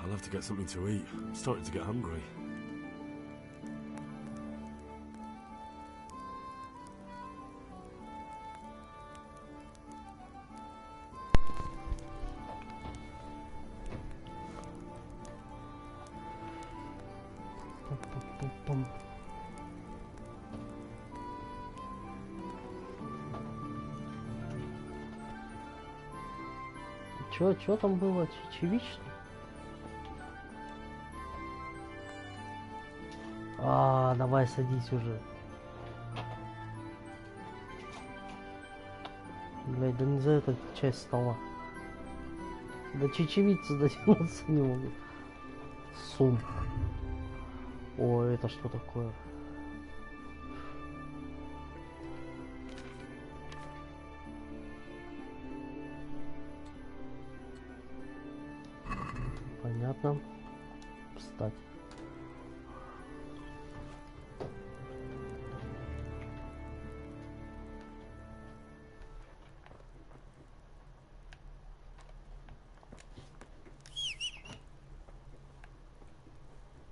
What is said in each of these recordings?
I'll have to get something to eat. I'm starting to get hungry. Чё там было? Чечевично? Давай садись уже. Блядь, да не за эту часть стола. До чечевицы дотянуться не могу. Сум. О, это что такое? Понятно. Встать.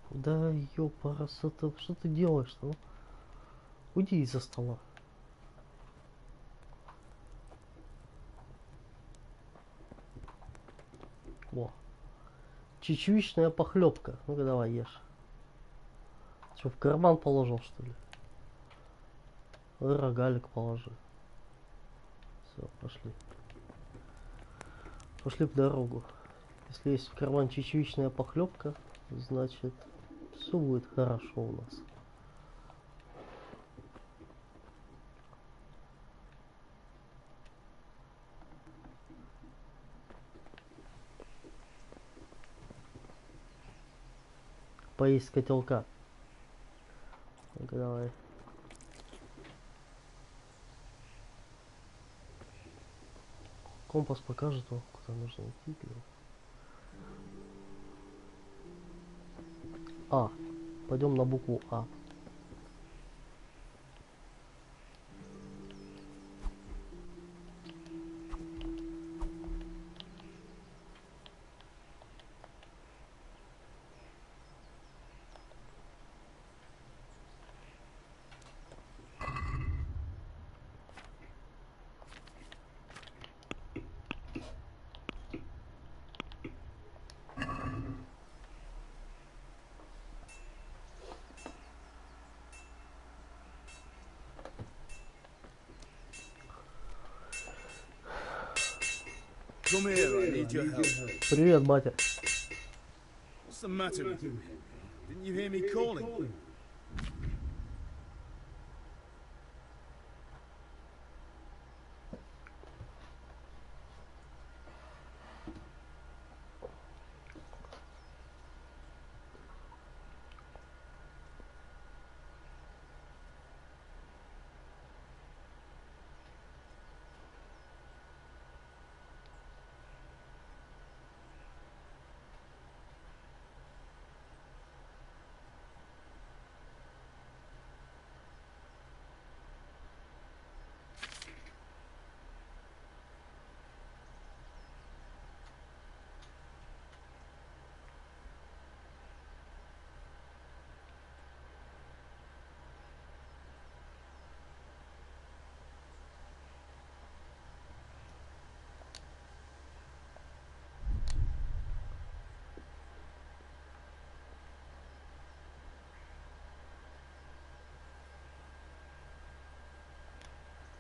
Да ёпарас, это что ты делаешь-то? Ну? Уйди из-за стола. О. Чечевичная похлебка. Ну-ка давай ешь. Что, в карман положил, что ли? Рогалик положи. Все, пошли. Пошли в дорогу. Если есть в карман чечевичная похлебка, значит все будет хорошо у нас. Поесть котелка. Ну-ка давай. Компас покажет вам, куда нужно идти. А. Пойдем на букву А. Come here, I need your help. Привет, батя. What's the matter with you? Didn't you hear me calling?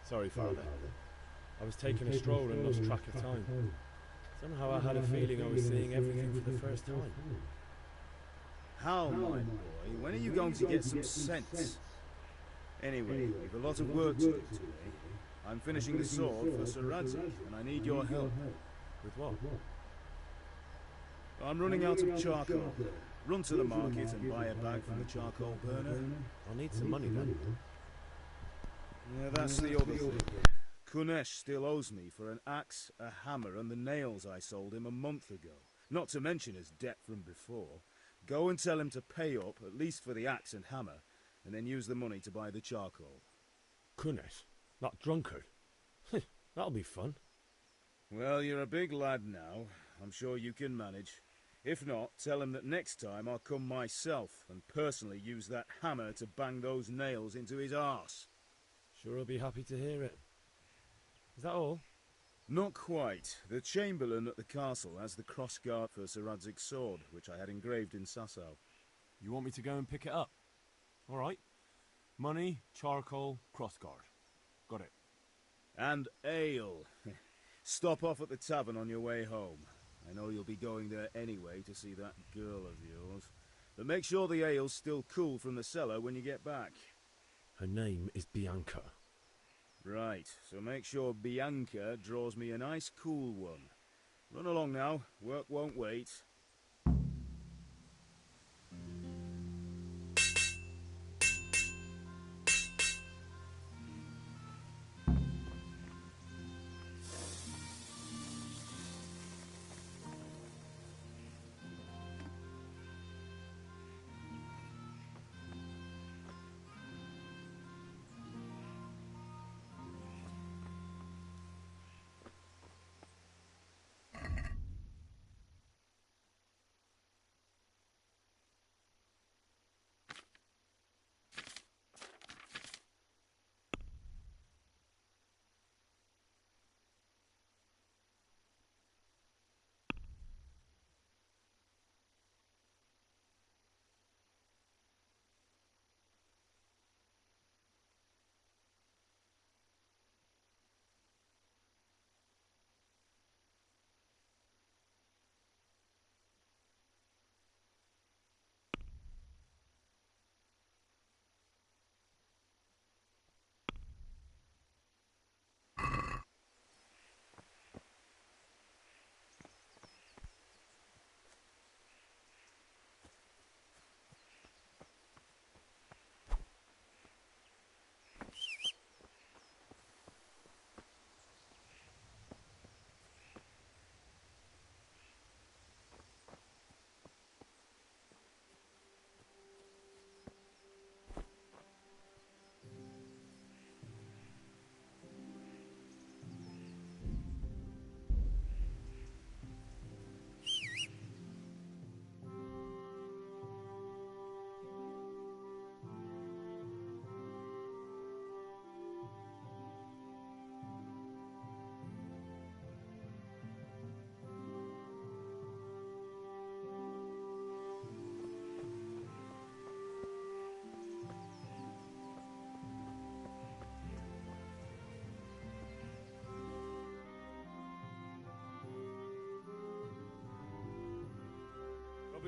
Sorry, Father. I was taking a stroll and lost track of time. Somehow I had a feeling I was seeing everything for the first time. How, my boy? When are you going to get some sense? Anyway, we've a lot of work to do today. I'm finishing the sword for Sir Radzig, and I need your help. With what? I'm running out of charcoal. Run to the market and buy a bag from the charcoal burner. I'll need some money then. Yeah, that's the other thing. Kunesh still owes me for an axe, a hammer, and the nails I sold him a month ago. Not to mention his debt from before. Go and tell him to pay up, at least for the axe and hammer, and then use the money to buy the charcoal. Kunesh? That drunkard? That'll be fun. Well, you're a big lad now. I'm sure you can manage. If not, tell him that next time I'll come myself and personally use that hammer to bang those nails into his arse. Sure I'll be happy to hear it. Is that all? Not quite. The Chamberlain at the castle has the crossguard for Sir Radzig's sword, which I had engraved in Sasau. You want me to go and pick it up? All right. Money, charcoal, crossguard. Got it. And ale. Stop off at the tavern on your way home. I know you'll be going there anyway to see that girl of yours. But make sure the ale's still cool from the cellar when you get back. Her name is Bianca. Right, so make sure Bianca draws me a nice cool one. Run along now, work won't wait.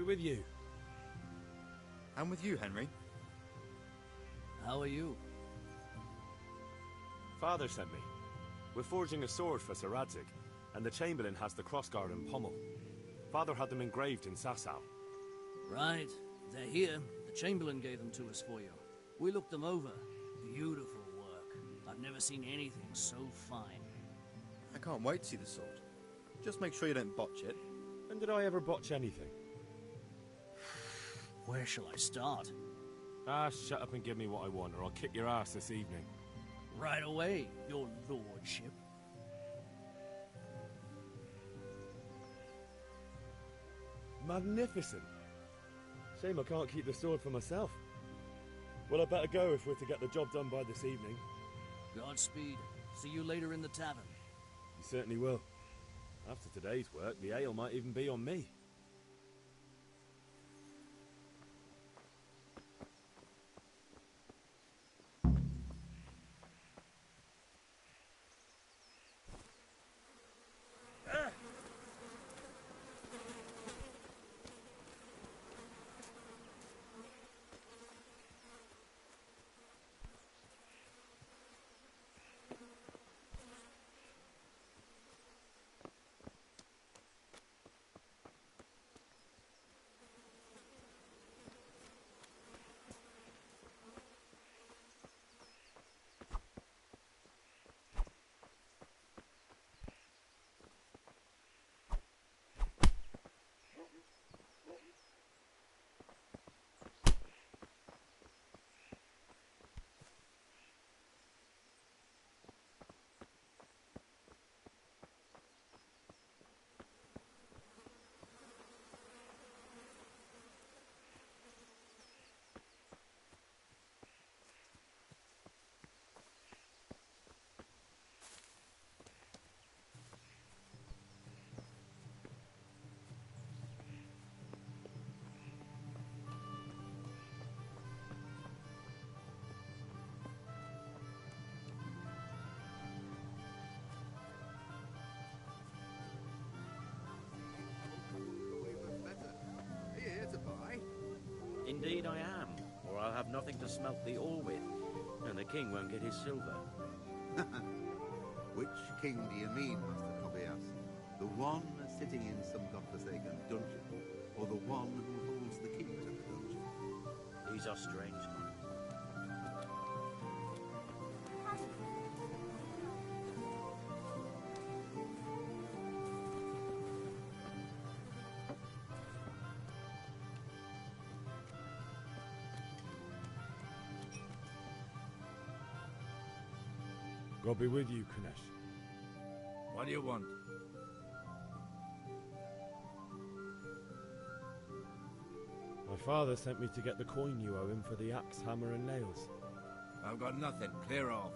with you. And with you, Henry. How are you? Father sent me. We're forging a sword for Sir Radzig, and the Chamberlain has the crossguard and pommel. Father had them engraved in Sasau. Right. They're here. The Chamberlain gave them to us for you. We looked them over. Beautiful work. I've never seen anything so fine. I can't wait to see the sword. Just make sure you don't botch it. When did I ever botch anything? Where shall I start? Ah, shut up and give me what I want, or I'll kick your ass this evening. Right away, your lordship. Magnificent. Shame I can't keep the sword for myself. Well, I better go if we're to get the job done by this evening. Godspeed. See you later in the tavern. You certainly will. After today's work, the ale might even be on me. Indeed I am, or I'll have nothing to smelt the ore with, and the king won't get his silver. Which king do you mean, Master Tobias? The one sitting in some godforsaken dungeon, or the one who holds the key to the dungeon? These are strange times. God be with you, Kunesh. What do you want? My father sent me to get the coin you owe him for the axe, hammer and nails. I've got nothing. Clear off.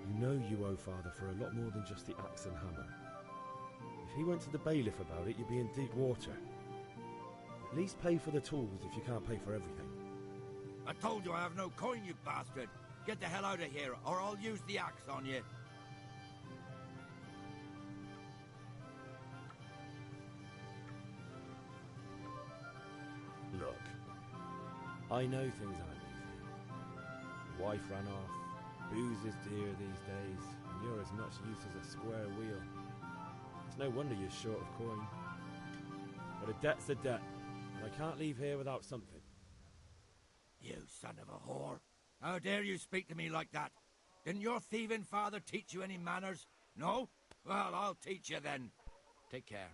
You know you owe father for a lot more than just the axe and hammer. If he went to the bailiff about it, you'd be in deep water. At least pay for the tools if you can't pay for everything. I told you I have no coin, you bastard. Get the hell out of here, or I'll use the axe on you. Look, I know things aren't easy. The wife ran off, booze is dear these days, and you're as much use as a square wheel. It's no wonder you're short of coin. But a debt's a debt, and I can't leave here without something. You son of a whore. How dare you speak to me like that? Didn't your thieving father teach you any manners? No? Well, I'll teach you then. Take care.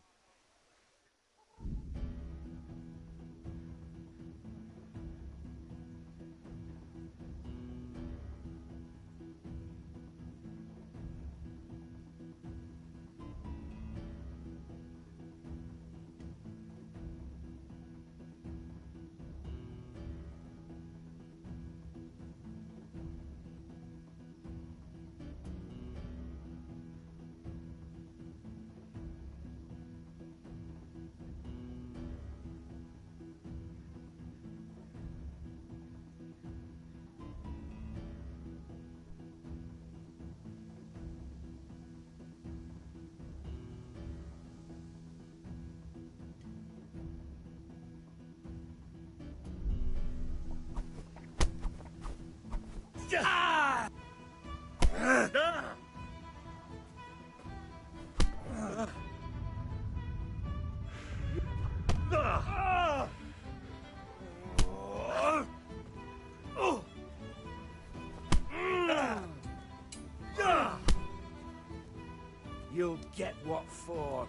get what for.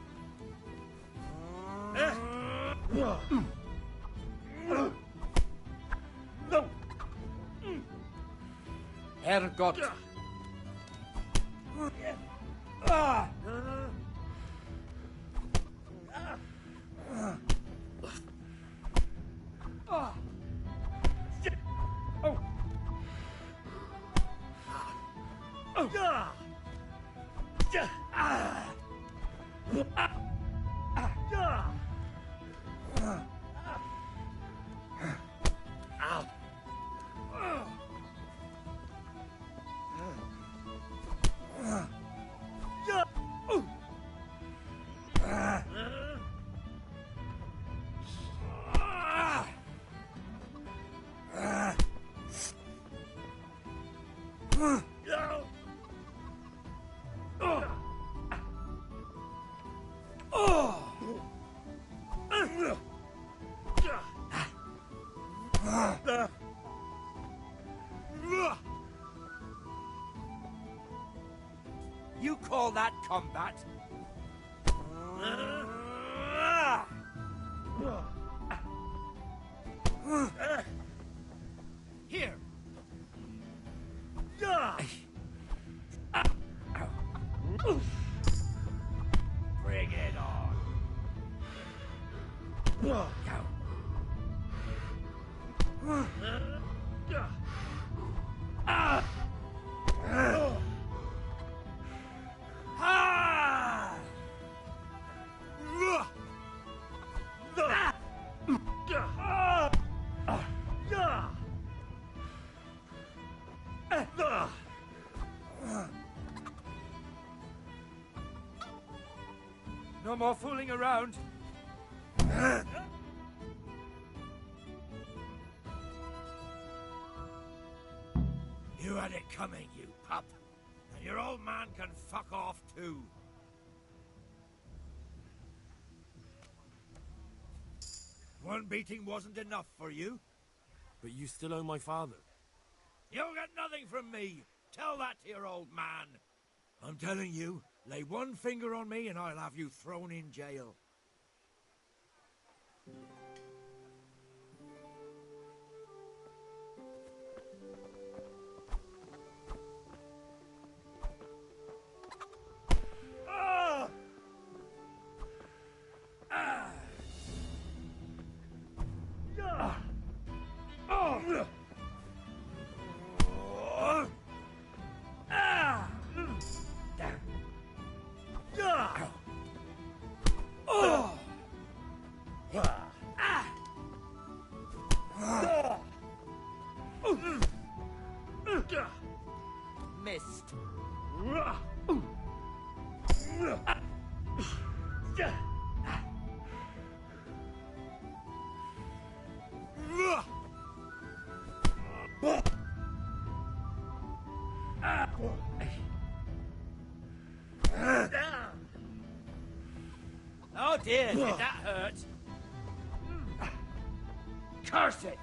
Herrgott. You call that combat? Here. Bring it on. No more fooling around. You had it coming, you pup. And your old man can fuck off too. One beating wasn't enough for you? But you still owe my father. You'll get nothing from me. Tell that to your old man. I'm telling you, lay one finger on me and I'll have you thrown in jail. Missed. Oh dear, did that hurt? Curse it!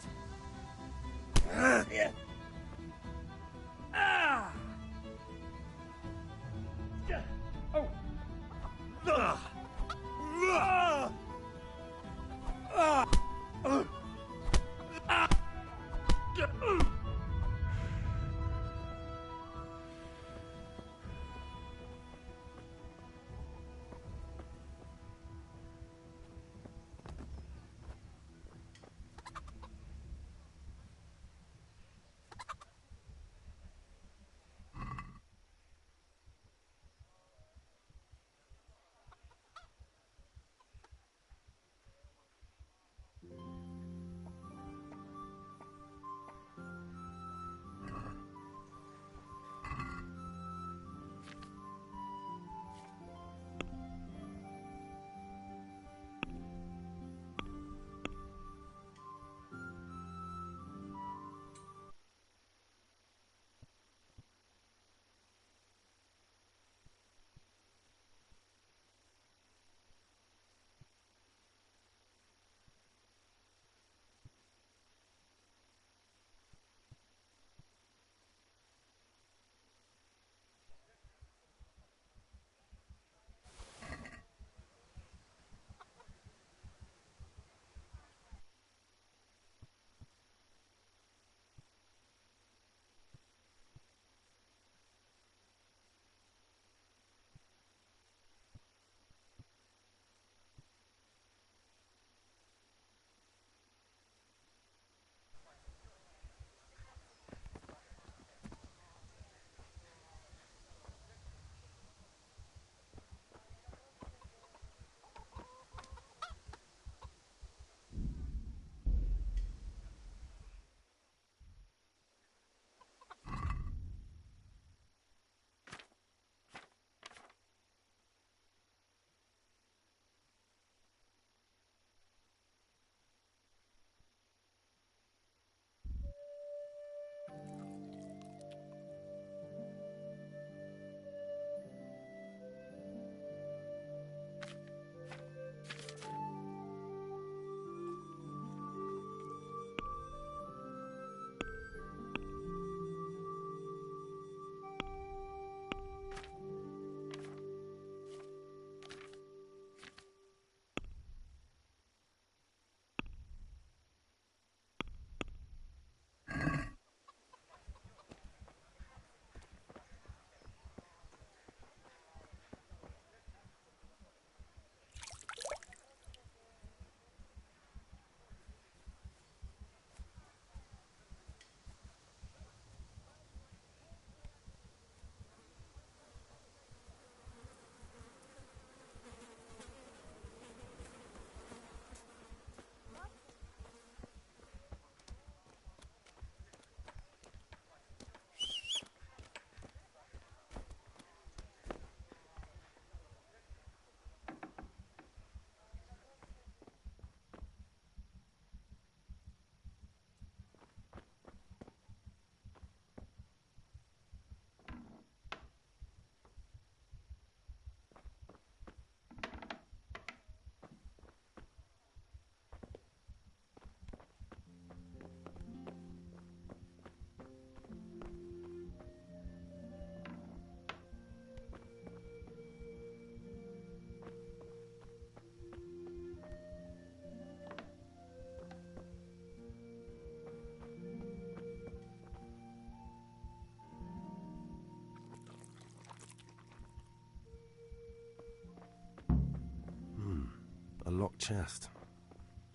chest.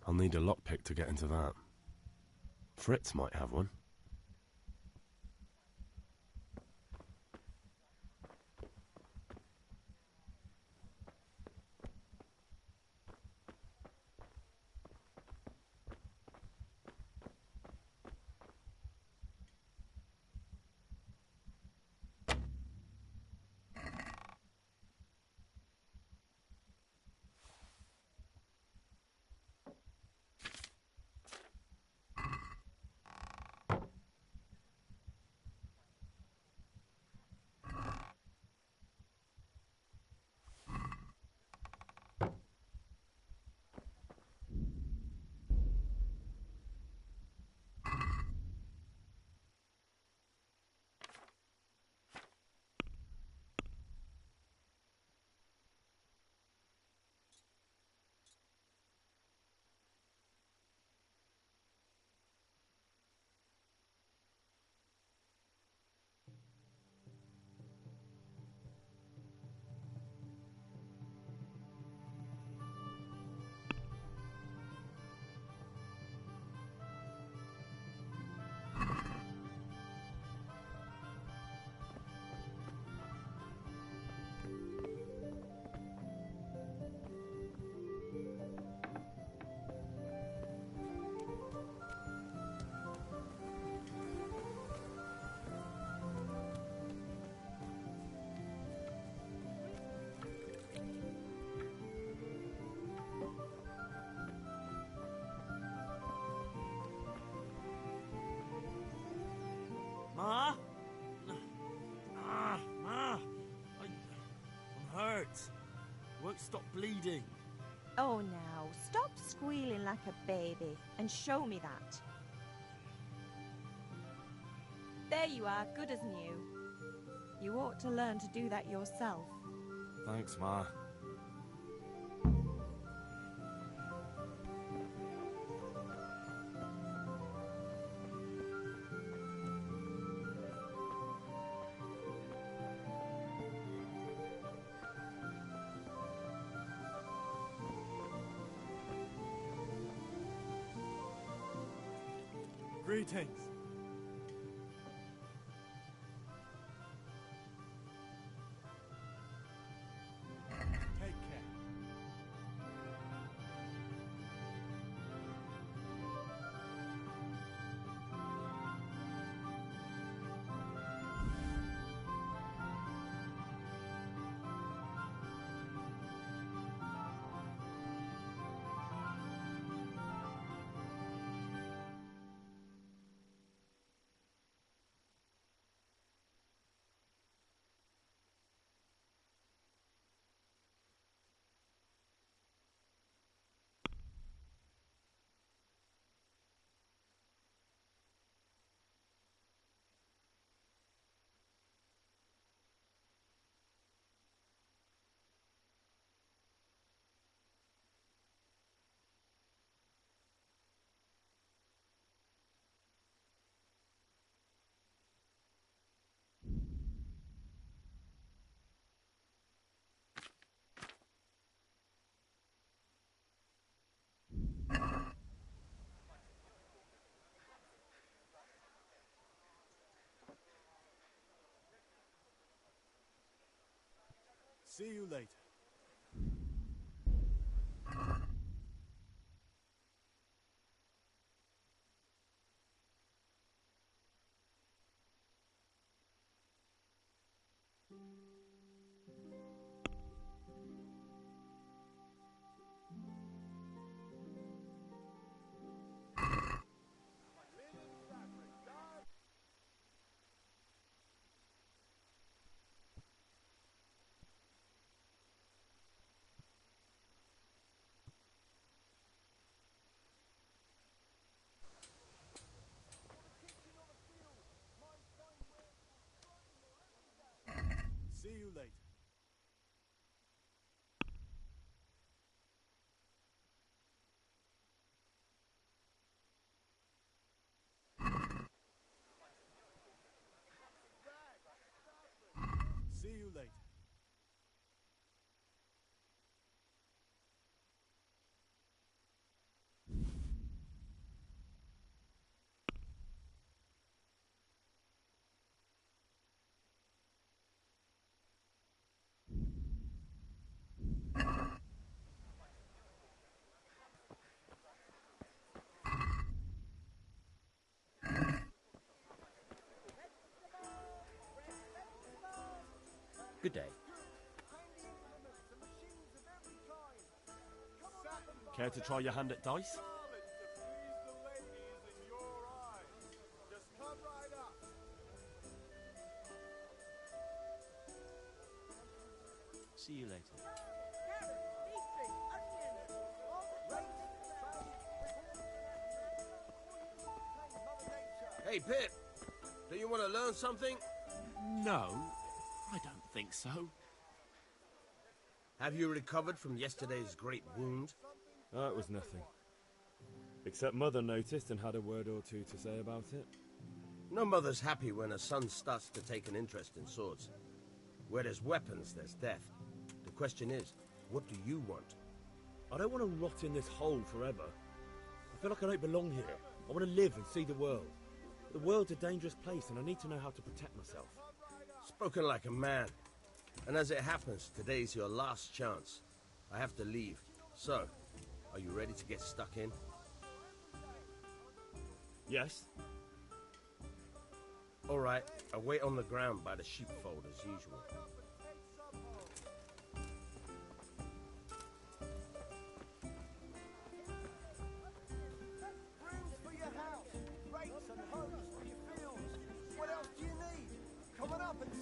I'll need a lockpick to get into that. Fritz might have one. Ma? Ma! I'm hurt. Won't stop bleeding. Oh, now, stop squealing like a baby and show me that. There you are, good as new. You ought to learn to do that yourself. Thanks, Ma. Greetings. Take care. See you later. Good day. Care to try your hand at dice? See you later. Hey, Pip. Do you want to learn something? No, I don't think so. Have you recovered from yesterday's great wound? Oh, it was nothing. Except Mother noticed and had a word or two to say about it. No mother's happy when her son starts to take an interest in swords. Where there's weapons, there's death. The question is, what do you want? I don't want to rot in this hole forever. I feel like I don't belong here. I want to live and see the world. The world's a dangerous place and I need to know how to protect myself. Spoken like a man. And as it happens, today's your last chance. I have to leave. So, are you ready to get stuck in? Yes. All right, I'll wait on the ground by the sheepfold as usual. Brooms for your house, rakes and hoes for your fields. What else do you need? Come on up and see.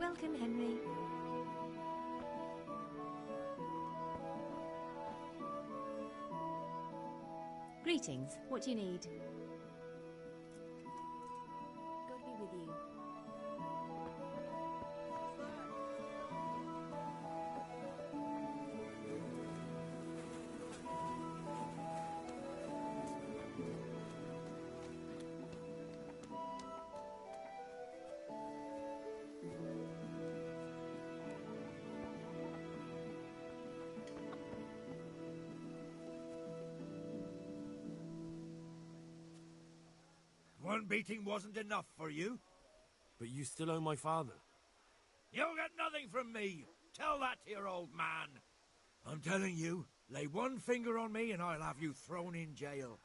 Welcome, Henry. Greetings. What do you need? God be with you. One beating wasn't enough for you? But you still owe my father. You'll get nothing from me. Tell that to your old man. I'm telling you, lay one finger on me and I'll have you thrown in jail.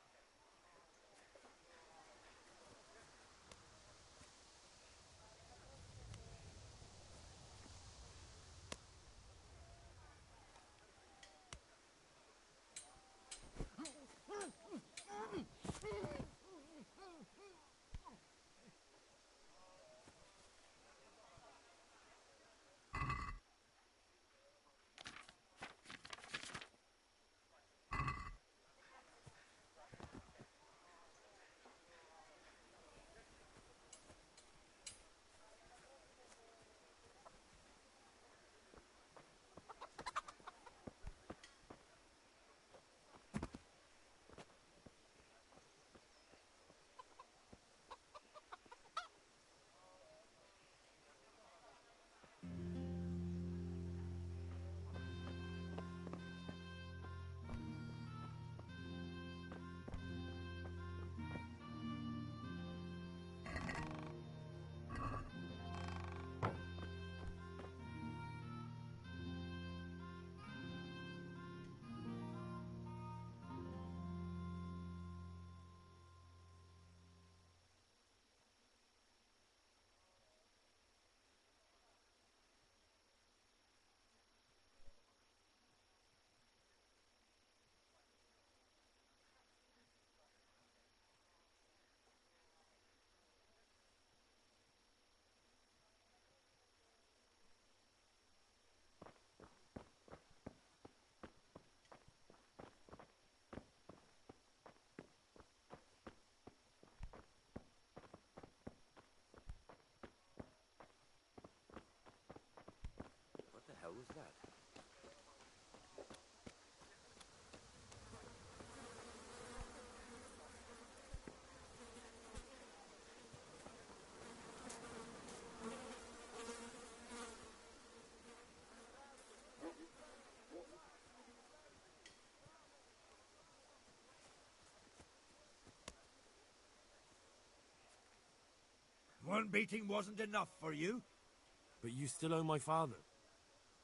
One beating wasn't enough for you? But you still owe my father.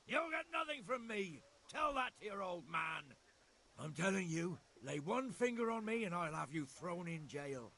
You'll get nothing from me. Tell that to your old man. I'm telling you, lay one finger on me and I'll have you thrown in jail.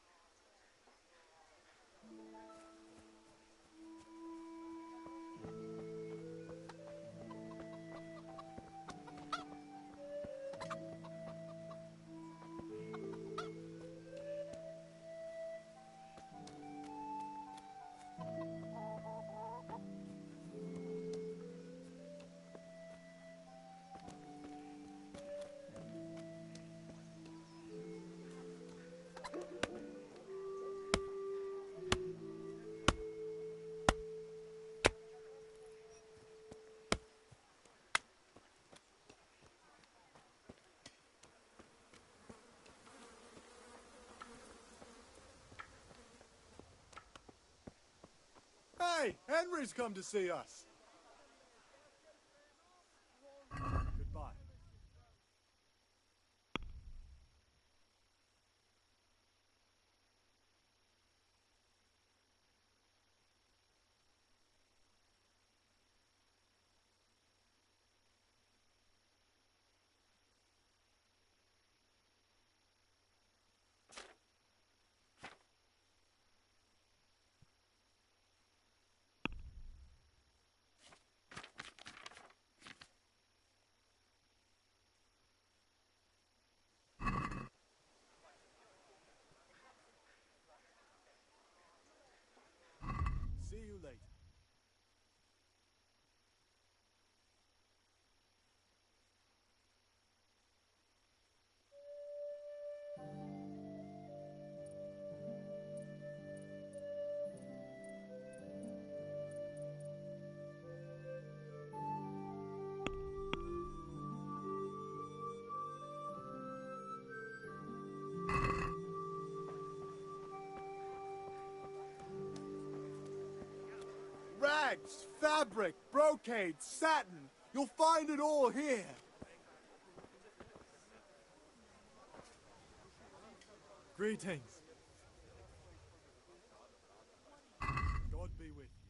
Hey, Henry's come to see us. Goodbye. See you later. Rags, fabric, brocade, satin. You'll find it all here. Greetings. God be with you.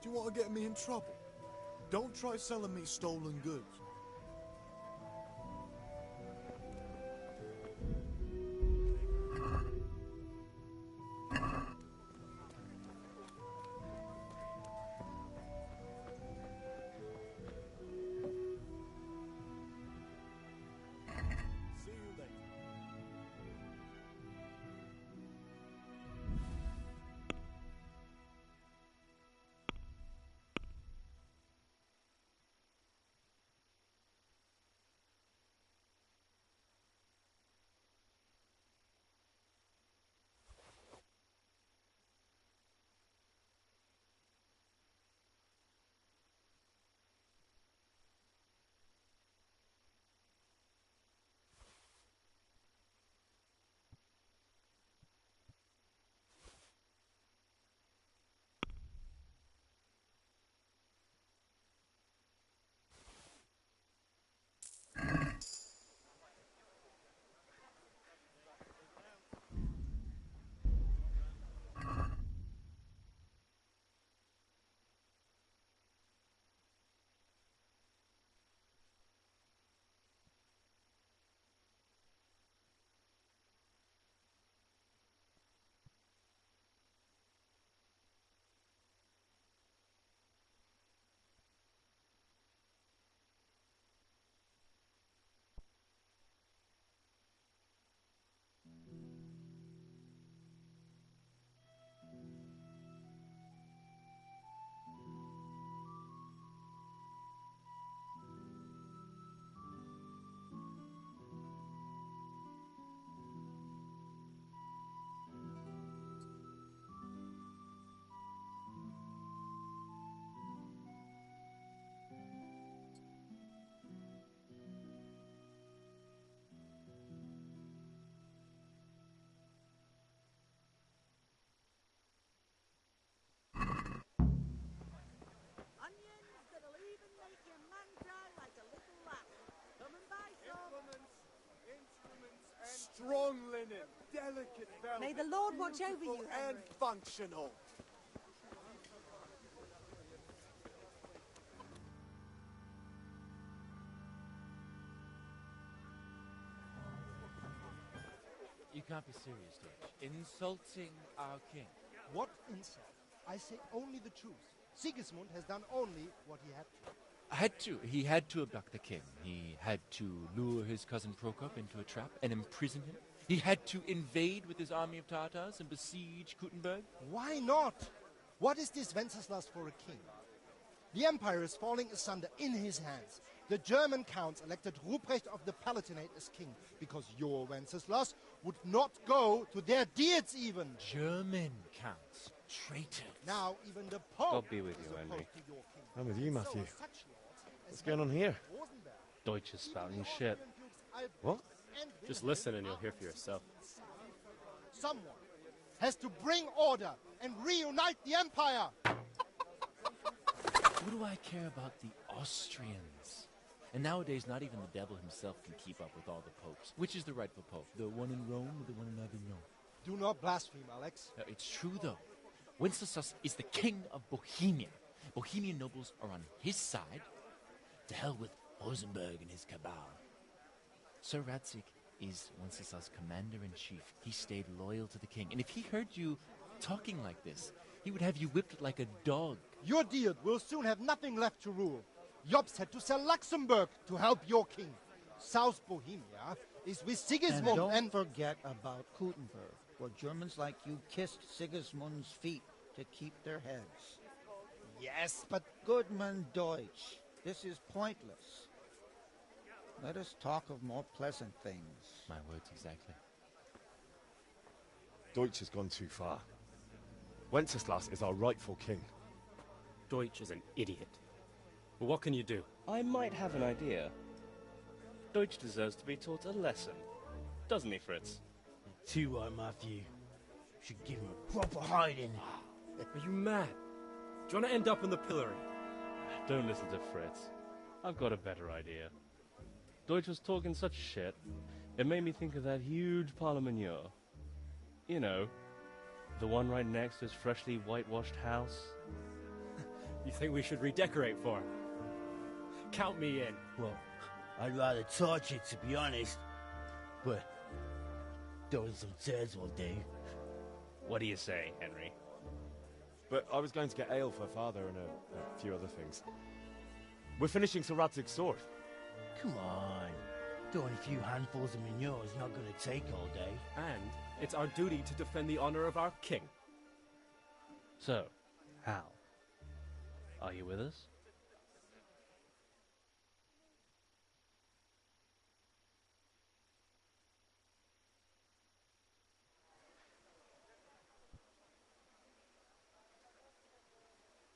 Do you want to get me in trouble? Don't try selling me stolen goods. Strong linen, delicate velvet. May the Lord watch over you, beautiful and Henry. functional. You can't be serious, George. Insulting our king. What insult? I say only the truth. Sigismund has done only what he had to. He had to abduct the king. He had to lure his cousin Prokop into a trap and imprison him. He had to invade with his army of Tartars and besiege Kuttenberg. Why not? What is this Wenceslas for a king? The empire is falling asunder in his hands. The German counts elected Ruprecht of the Palatinate as king because your Wenceslas would not go to their deeds even. German counts. Traitor. Now even the Pope God be with is you, opposed Henry. to your king. I'm with you, Matthew. So such lords What's going on here? Deutsch is spouting shit. What? Just listen and you'll hear for yourself. Someone has to bring order and reunite the empire. What do I care about the Austrians? And nowadays, not even the devil himself can keep up with all the popes. Which is the rightful pope? The one in Rome or the one in Avignon? Do not blaspheme, Alex. It's true, though. Wenceslas is the king of Bohemia. Bohemian nobles are on his side. To hell with Rosenberg and his cabal. Sir Radzik is Wenceslas' commander-in-chief. He stayed loyal to the king. And if he heard you talking like this, he would have you whipped like a dog. Your Diet will soon have nothing left to rule. Jobst had to sell Luxembourg to help your king. South Bohemia is with Sigismund And don't forget about Kuttenberg, where Germans like you kissed Sigismund's feet to keep their heads. Yes, but... Goodman Deutsch, this is pointless. Let us talk of more pleasant things. My words exactly. Deutsch has gone too far. Wenceslas is our rightful king. Deutsch is an idiot. But what can you do? I might have an idea. Deutsch deserves to be taught a lesson. Doesn't he, Fritz? Too right, Matthew. Should give him a proper hiding. Are you mad? Do you want to end up in the pillory? Don't listen to Fritz. I've got a better idea. Deutsch was talking such shit, it made me think of that huge parliament. You know, the one right next to his freshly whitewashed house. You think we should redecorate for him? Count me in. Well, I'd rather torch it, to be honest. But throwing some tears will do. What do you say, Henry? But I was going to get ale for father and a few other things. We're finishing Sir Radzig's sword. Come on. Throwing a few handfuls of manure is not going to take all day. And it's our duty to defend the honor of our king. So, Hal, are you with us?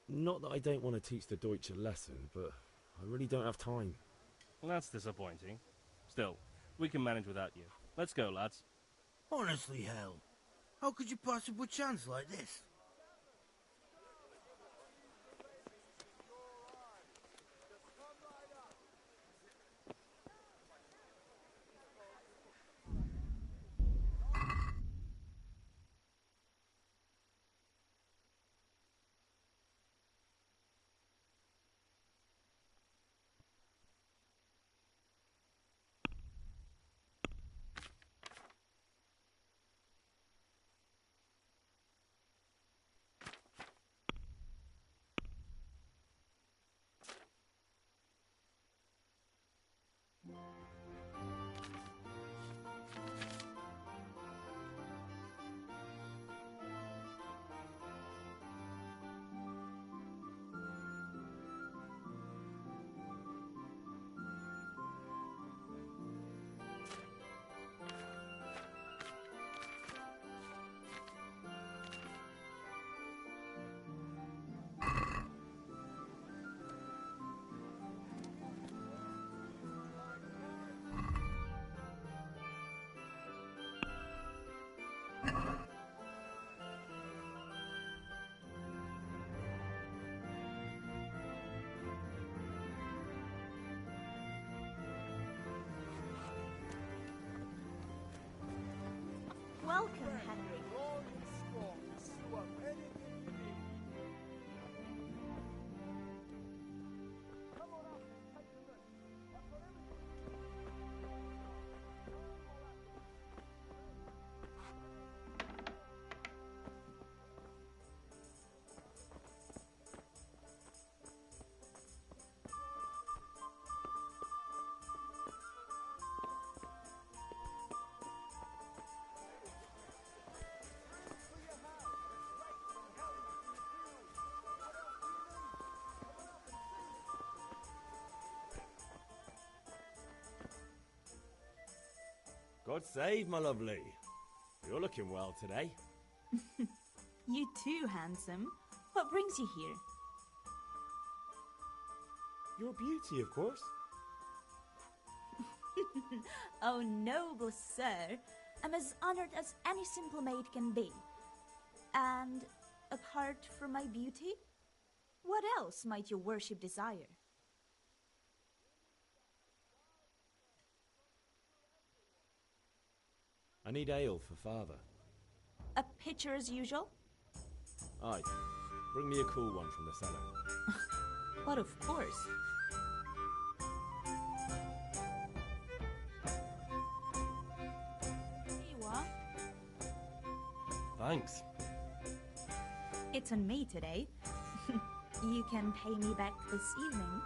Not that I don't want to teach the Deutsch a lesson, but I really don't have time. Well, that's disappointing. Still, we can manage without you. Let's go, lads. Honestly, Hal, how could you possibly chance like this? Welcome, Henry. Long and strong. Sew up anything you need. Come on up and take a look. I've got everything. God save, my lovely. You're looking well today. You too, handsome. What brings you here? Your beauty, of course. Oh, noble sir. I'm as honored as any simple maid can be. And apart from my beauty, what else might your worship desire? I need ale for father. A pitcher as usual? Aye. Bring me a cool one from the cellar. But of course. Here you are. Thanks. It's on me today. You can pay me back this evening.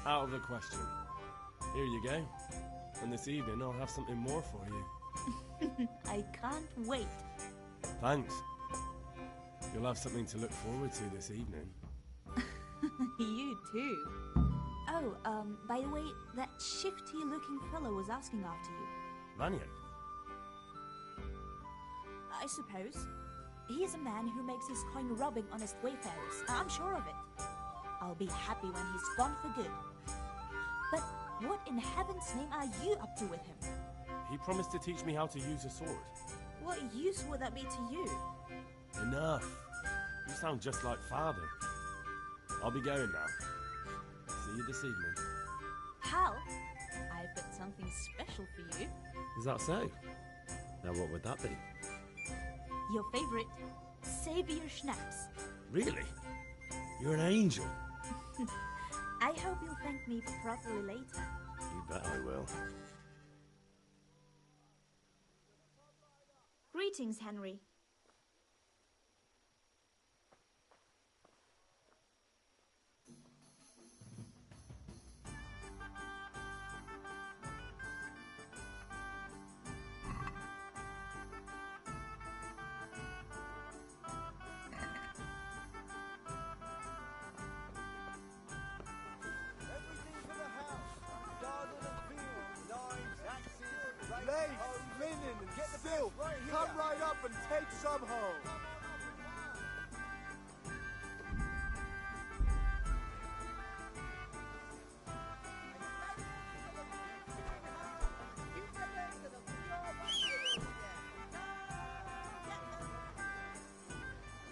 Out of the question. Here you go. And this evening I'll have something more for you. I can't wait. Thanks. You'll have something to look forward to this evening. You too. Oh, by the way, that shifty-looking fellow was asking after you. Vanya? I suppose. He's a man who makes his coin robbing honest wayfarers. I'm sure of it. I'll be happy when he's gone for good. But what in heaven's name are you up to with him? He promised to teach me how to use a sword. What use would that be to you? Enough. You sound just like father. I'll be going now. See you this evening. Hal, I've got something special for you. Is that so? Now what would that be? Your favorite, Savior Schnapps. Really? You're an angel. I hope you'll thank me properly later. You bet I will. Greetings, Henry. Lace, linen, and silk. Come right up and take some home.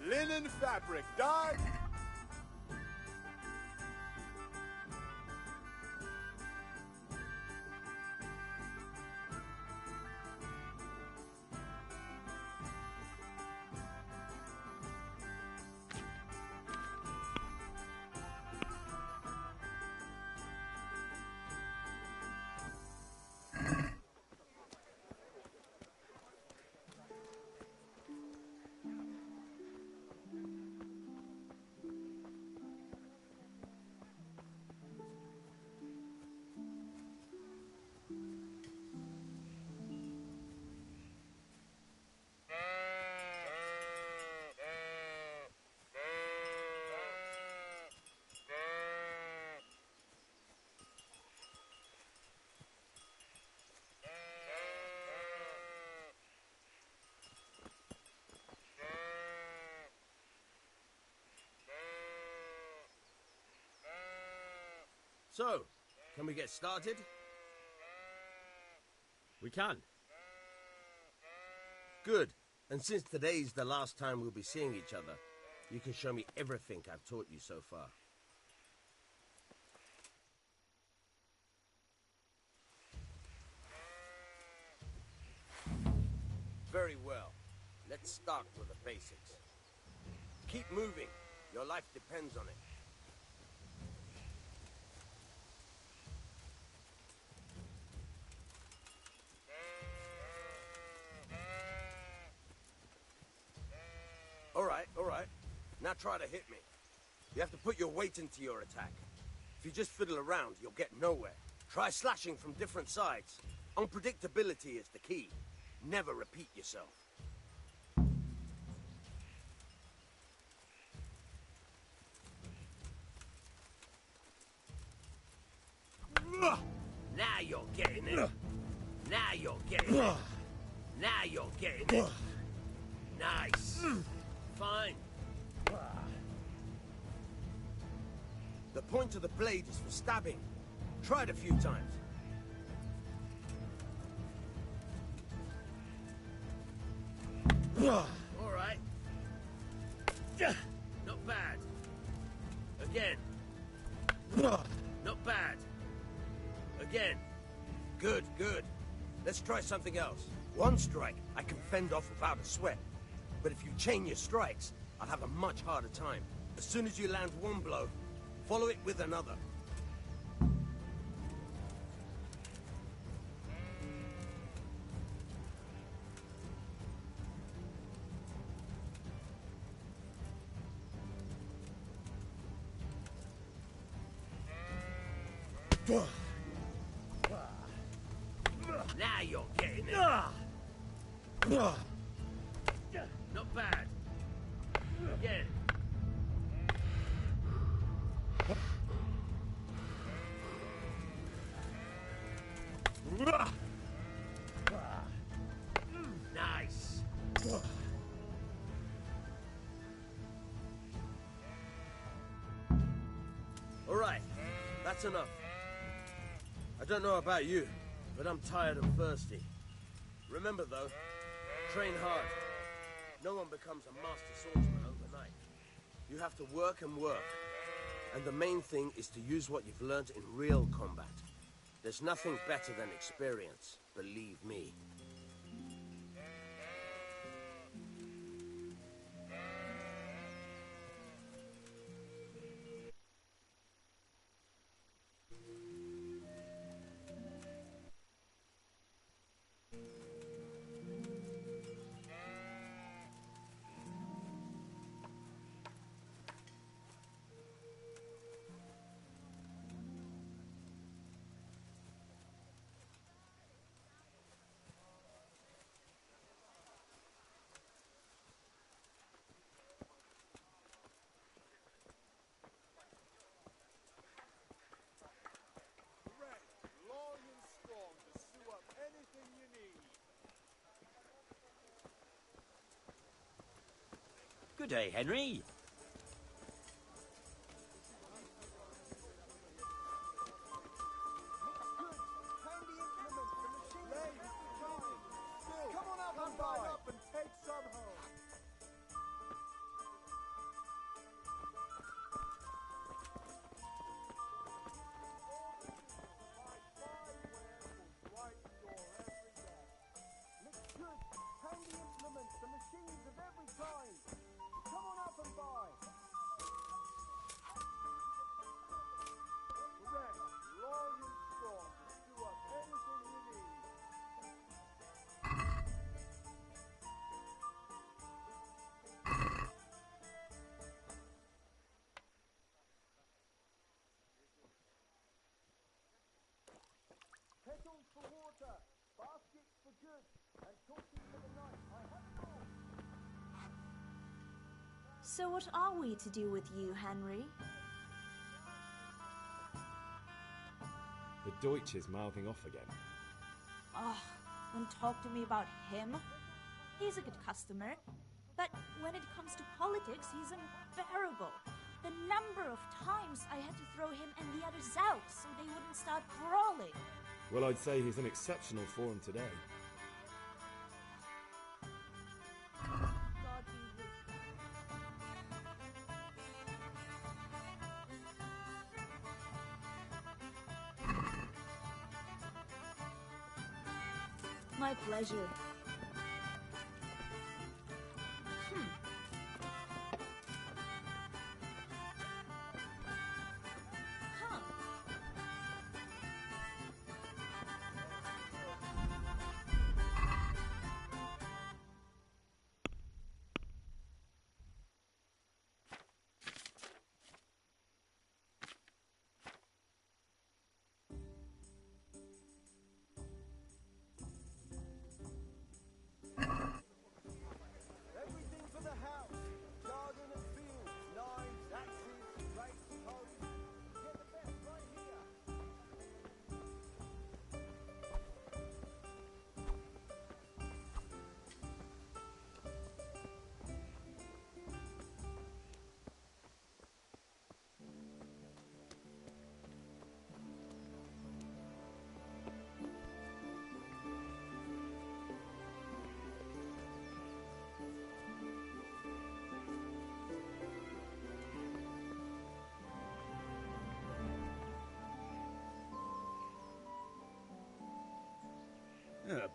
Linen fabric, dyed. So, can we get started? We can. Good. And since today's the last time we'll be seeing each other, you can show me everything I've taught you so far. Very well. Let's start with the basics. Keep moving. Your life depends on it. All right. Now try to hit me. You have to put your weight into your attack. If you just fiddle around, you'll get nowhere. Try slashing from different sides. Unpredictability is the key. Never repeat yourself. Now you're getting it. Now you're getting it. Now you're getting it. Nice. Fine. The point of the blade is for stabbing. Try it a few times. All right. Not bad. Again. Not bad. Again. Good, good. Let's try something else. One strike, I can fend off without a sweat. But if you chain your strikes, I'll have a much harder time. As soon as you land one blow, follow it with another. Now you're getting it. Not bad. Again. Nice. All right, that's enough. I don't know about you, but I'm tired and thirsty. Remember though, train hard. No one becomes a master swordsman overnight. You have to work and work. And the main thing is to use what you've learned in real combat. There's nothing better than experience, believe me. Long and strong to sew up anything you need. Good day, Henry. Handy implements, the machine every time. Come on up and buy up and take some home. Handy implements, the machines of every kind. Come on up and buy. Correct. Long and strong to do up anything you need. Kettles for water, baskets for goods, and torches for the night. I have it all. So what are we to do with you, Henry? The Deutsch is mouthing off again. Oh, don't talk to me about him. He's a good customer. But when it comes to politics, he's unbearable. The number of times I had to throw him and the others out so they wouldn't start brawling. Well, I'd say he's in exceptional form today. God be with you. My pleasure.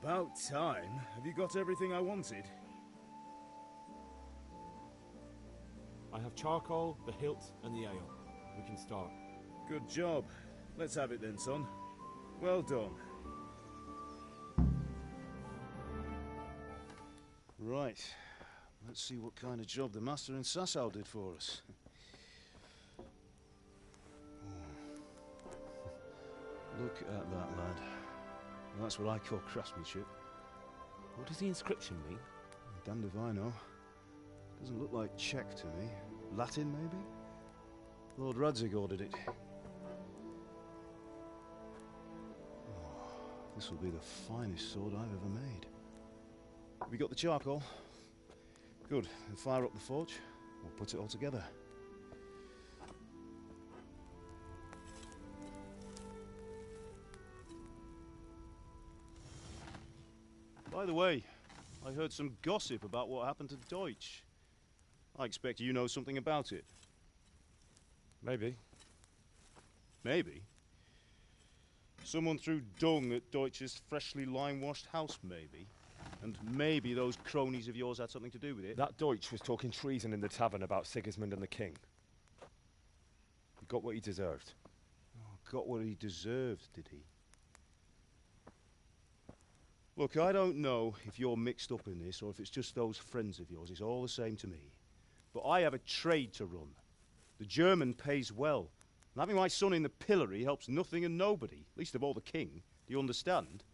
About time. Have you got everything I wanted? I have charcoal, the hilt, and the ale. We can start. Good job. Let's have it then, son. Well done. Right. Let's see what kind of job the master in Sasau did for us. Look at that, lad. That's what I call craftsmanship. What does the inscription mean? Damned if I know. Doesn't look like Czech to me. Latin, maybe? Lord Radzig ordered it. Oh, this will be the finest sword I've ever made. Have you got the charcoal? Good. Then fire up the forge. We'll put it all together. By the way, I heard some gossip about what happened to Deutsch. I expect you know something about it. Maybe. Maybe? Someone threw dung at Deutsch's freshly lime-washed house, maybe? And maybe those cronies of yours had something to do with it? That Deutsch was talking treason in the tavern about Sigismund and the king. He got what he deserved. Oh, got what he deserved, did he? Look, I don't know if you're mixed up in this or if it's just those friends of yours. It's all the same to me. But I have a trade to run. The German pays well. And having my son in the pillory helps nothing and nobody, least of all the king. Do you understand?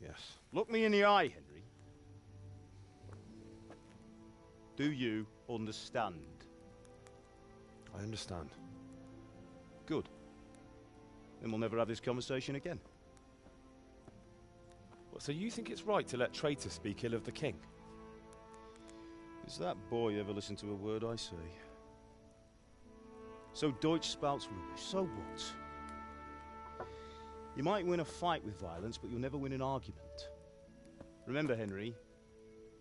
Yes. Look me in the eye, Henry. Do you understand? I understand. Good. Then we'll never have this conversation again. What, so you think it's right to let traitors speak ill of the king? Does that boy ever listen to a word I say? So Deutsch spouts rubbish, so what? You might win a fight with violence, but you'll never win an argument. Remember, Henry,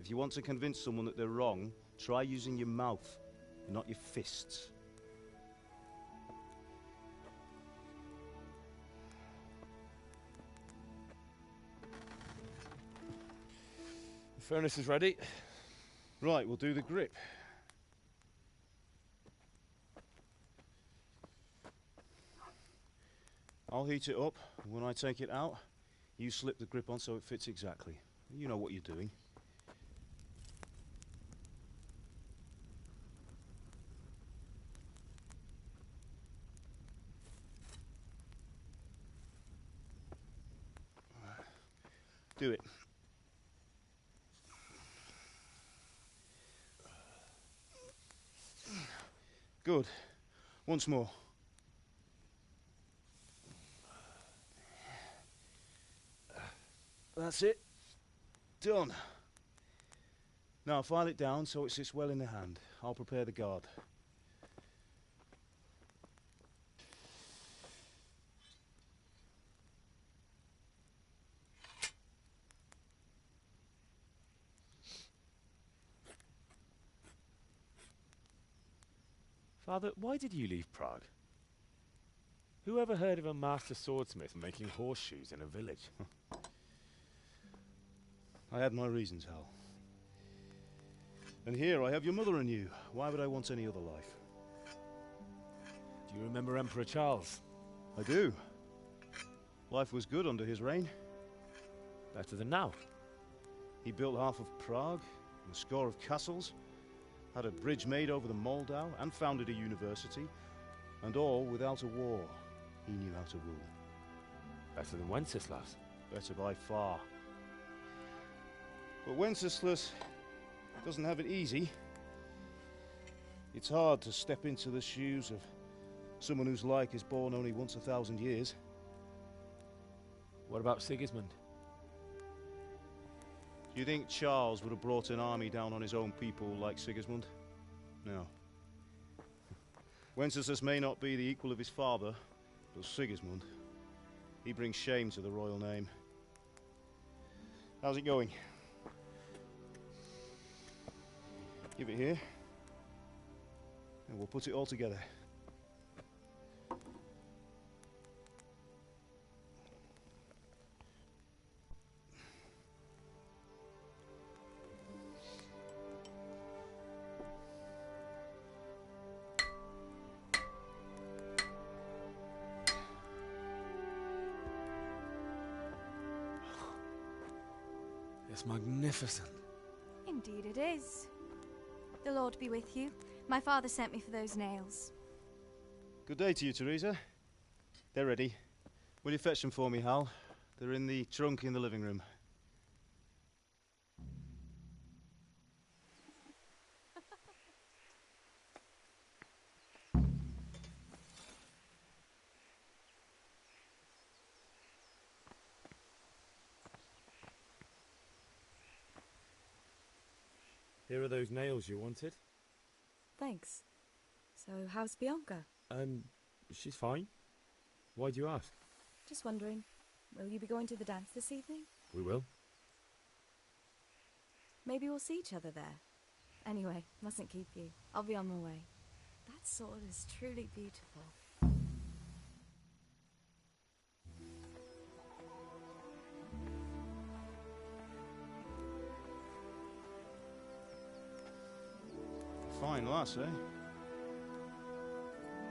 if you want to convince someone that they're wrong, try using your mouth, and not your fists. The furnace is ready. Right, we'll do the grip. I'll heat it up, and when I take it out, you slip the grip on so it fits exactly. You know what you're doing. Do it. Good. Once more. That's it. Done. Now file it down so it sits well in the hand. I'll prepare the guard. Father, why did you leave Prague? Who ever heard of a master swordsmith making horseshoes in a village? I had my reasons, Hal. And here I have your mother and you. Why would I want any other life? Do you remember Emperor Charles? I do. Life was good under his reign. Better than now. He built half of Prague, and a score of castles, had a bridge made over the Moldau, and founded a university, and all without a war. He knew how to rule. Better than Wenceslas. Better by far. But Wenceslas doesn't have it easy. It's hard to step into the shoes of someone whose like is born only once 1,000 years. What about Sigismund? Do you think Charles would have brought an army down on his own people like Sigismund? No. Wenceslas may not be the equal of his father, but Sigismund, he brings shame to the royal name. How's it going? Give it here, and we'll put it all together. It's magnificent. Indeed it is. The Lord be with you. My father sent me for those nails. Good day to you, Teresa. They're ready. Will you fetch them for me, Hal? They're in the trunk in the living room. Here are those nails you wanted. Thanks. So, how's Bianca? She's fine. Why do you ask? Just wondering, will you be going to the dance this evening? We will. Maybe we'll see each other there. Anyway, mustn't keep you. I'll be on my way. That sword is truly beautiful. Fine lass, eh?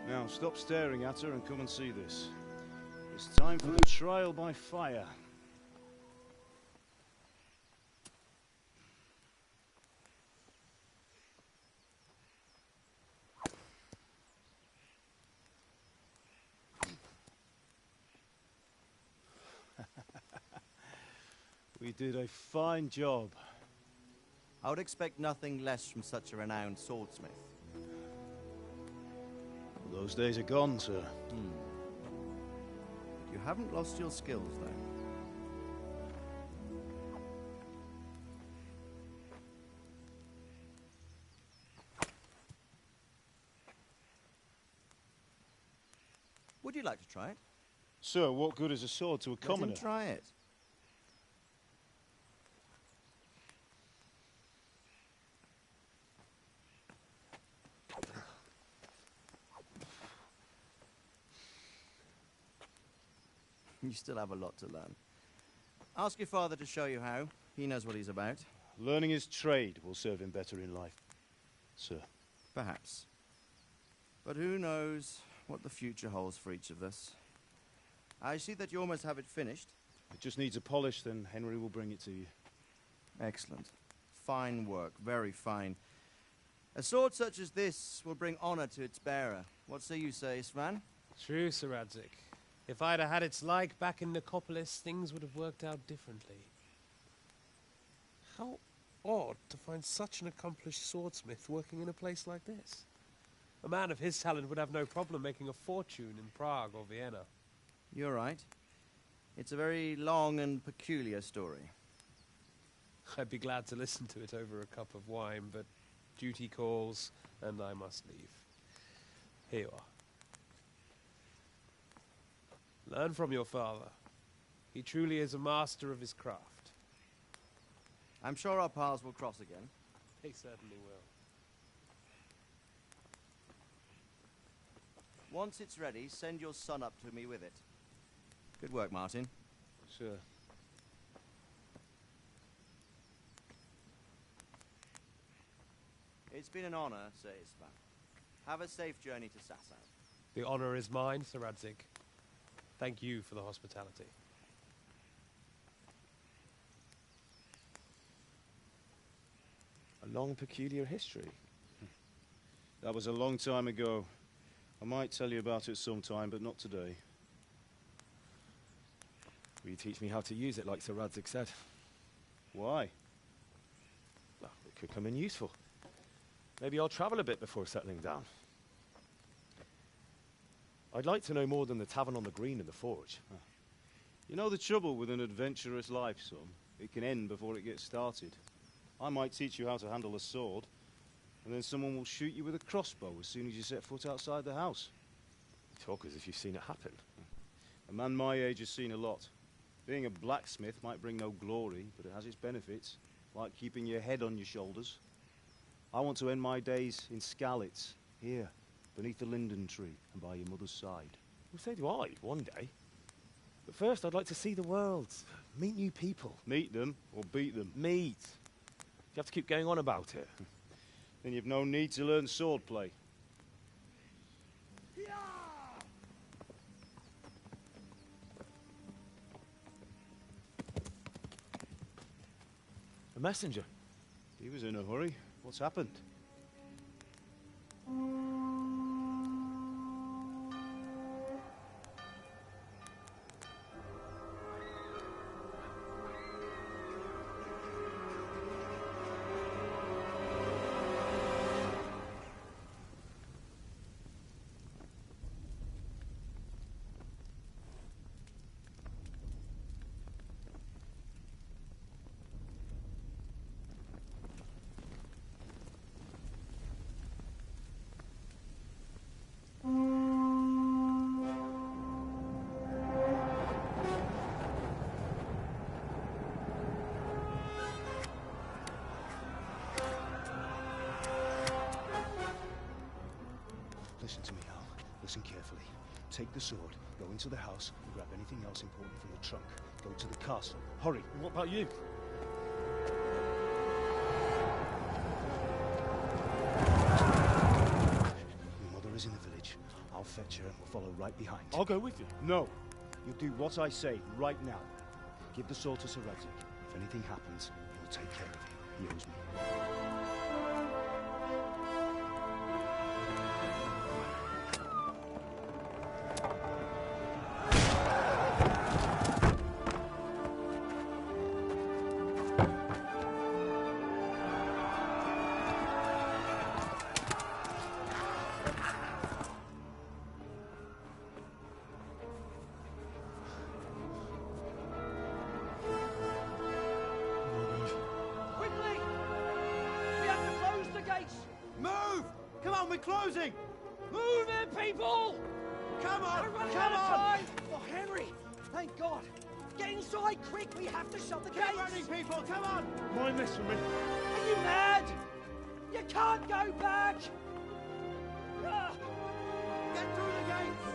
Now, stop staring at her and come and see this. It's time for the trial by fire. We did a fine job. I would expect nothing less from such a renowned swordsmith. Well, those days are gone, sir. You haven't lost your skills, though. Would you like to try it? Sir, what good is a sword to a commoner? Let him try it. You still have a lot to learn. Ask your father to show you how. He knows what he's about. Learning his trade will serve him better in life, sir. Perhaps. But who knows what the future holds for each of us. I see that you almost have it finished. It just needs a polish, then Henry will bring it to you. Excellent. Fine work, very fine. A sword such as this will bring honor to its bearer. What say you, Svan? True, Sir Radzik. If I'd have had its like back in Nicopolis, things would have worked out differently. How odd to find such an accomplished swordsmith working in a place like this. A man of his talent would have no problem making a fortune in Prague or Vienna. You're right. It's a very long and peculiar story. I'd be glad to listen to it over a cup of wine, but duty calls, and I must leave. Here you are. Learn from your father. He truly is a master of his craft. I'm sure our paths will cross again. They certainly will. Once it's ready, send your son up to me with it. Good work, Martin. Sure. It's been an honor, Sir Isvan. Have a safe journey to Sasau. The honor is mine, Sir Radzik. Thank you for the hospitality. A long, peculiar history. That was a long time ago. I might tell you about it sometime, but not today. Will you teach me how to use it like Sir Radzik said? Why? Well, it could come in useful. Maybe I'll travel a bit before settling down. I'd like to know more than the tavern on the green and the forge. You know the trouble with an adventurous life, son? It can end before it gets started. I might teach you how to handle a sword, and then someone will shoot you with a crossbow as soon as you set foot outside the house. You talk as if you've seen it happen. A man my age has seen a lot. Being a blacksmith might bring no glory, but it has its benefits, like keeping your head on your shoulders. I want to end my days in Skalitz, here, beneath the linden tree and by your mother's side. Well, so do I, one day. But first I'd like to see the world, meet new people. Meet them or beat them? Meet. You have to keep going on about it. Then you've no need to learn swordplay. A messenger? He was in a hurry. What's happened? Listen to me, Al. Listen carefully. Take the sword, go into the house, and grab anything else important from the trunk. Go to the castle. Hurry! And what about you? Your mother is in the village. I'll fetch her and we'll follow right behind. I'll go with you. No! You'll do what I say right now. Give the sword to Sir Radzik. If anything happens, he'll take care of you. He owes me. Quickly! We have to close the gates! Move! Come on, we're closing! Move it, people! Come on! We're running Come out of on! time! Oh, Henry! Thank God! Get inside, quick! We have to shut the gates! Keep running, people! Come on! Mind this for me. Are you mad? You can't go back! Ah! Get through the gates!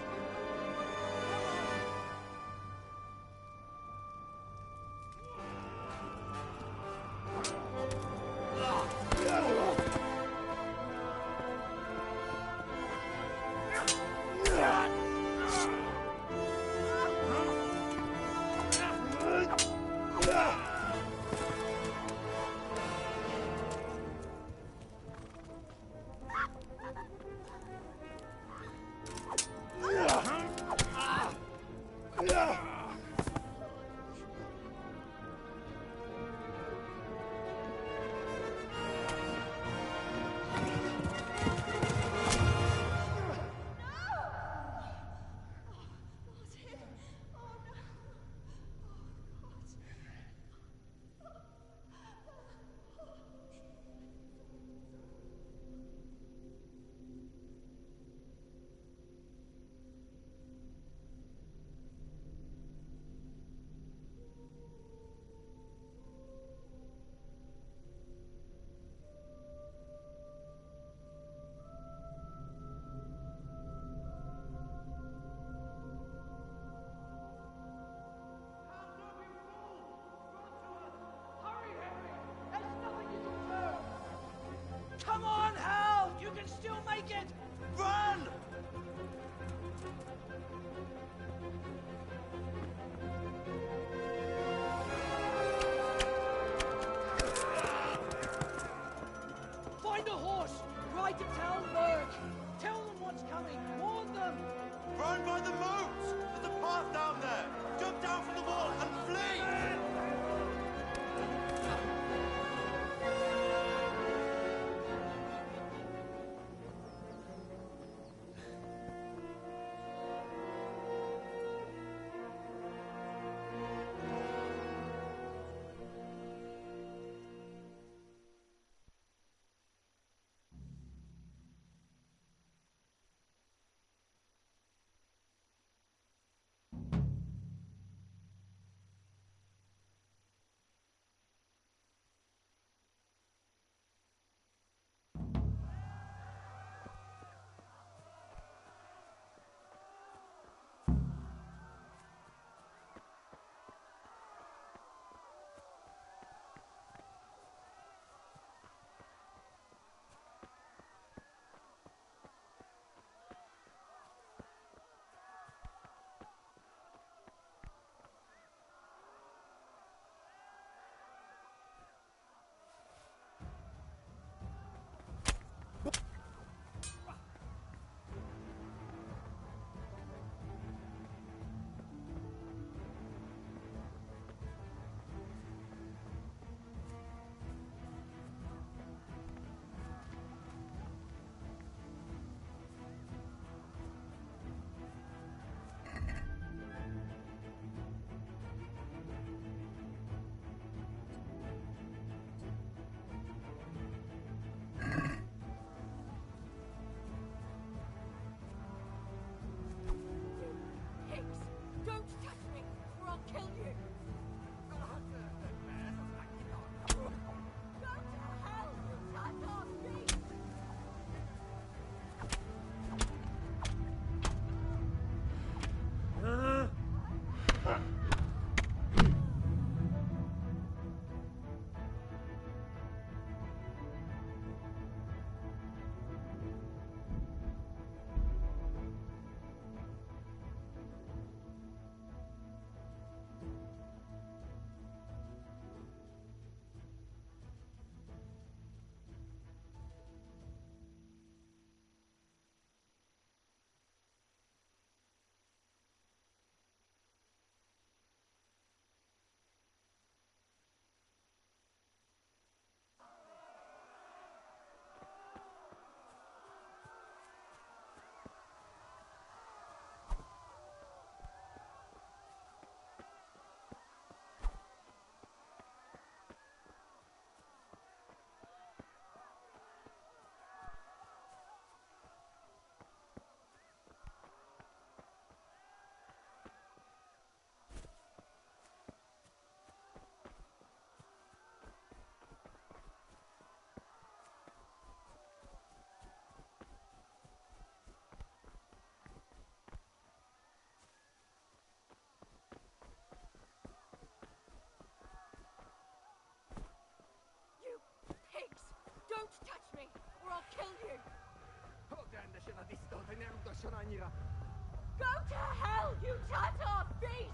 Go to hell, you Tatar beast!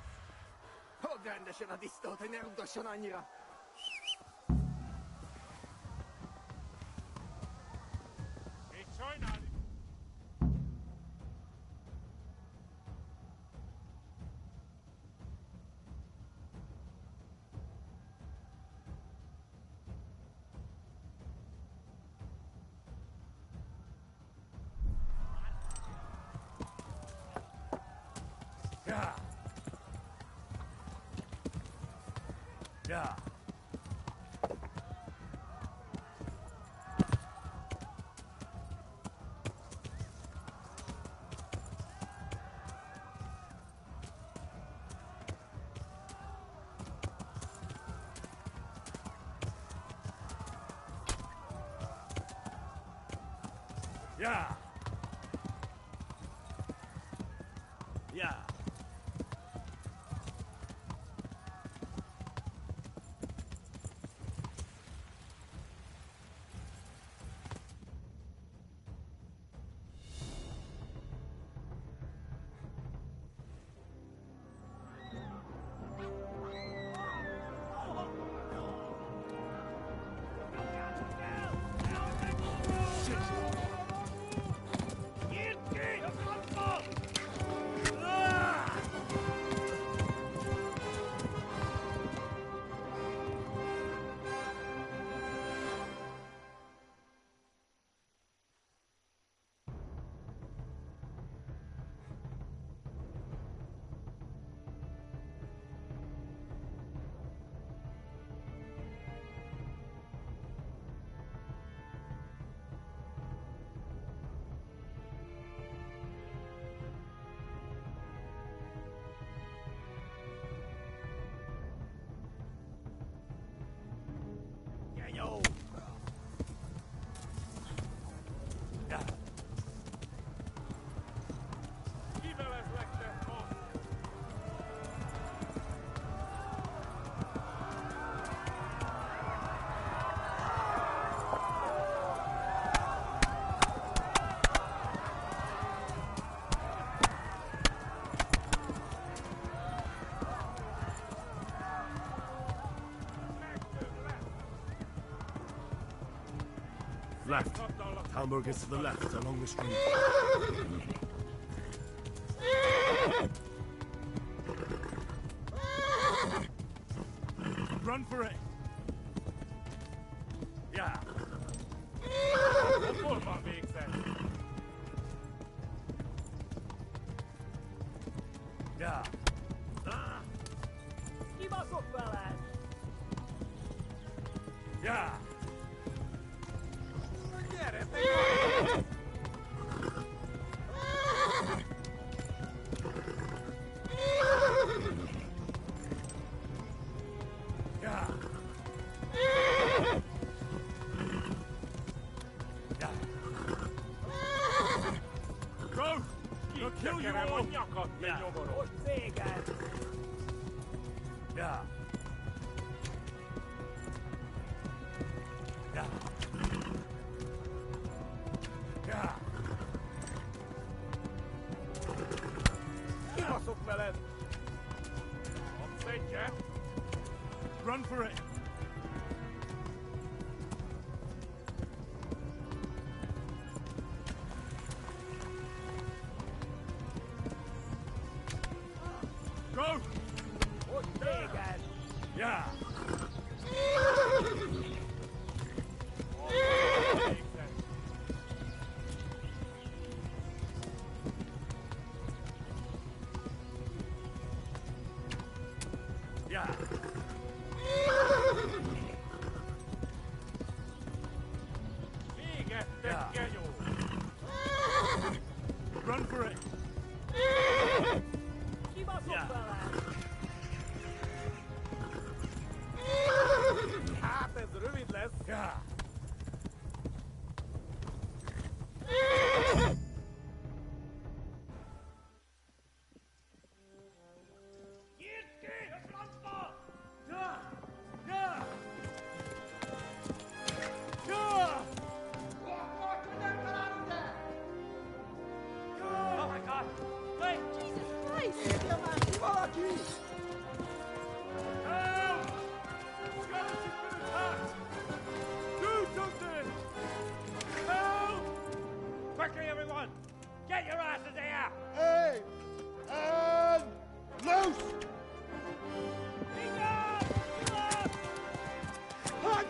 Yeah. Yeah. Yeah. Yeah. Yo. Yeah. Left. Hamburg is to the left, along the street. Run for it! Yeah. What about being said? Yeah. Keep us up, fellas! Yeah. Kill you all! Yeah. Yeah. Yeah. Yeah. Keep us up, fellas! Upset, Jeff. Run for it. Go! Yeah. Yeah. Yeah. Run for it. Keep us up, fellas! Yeah.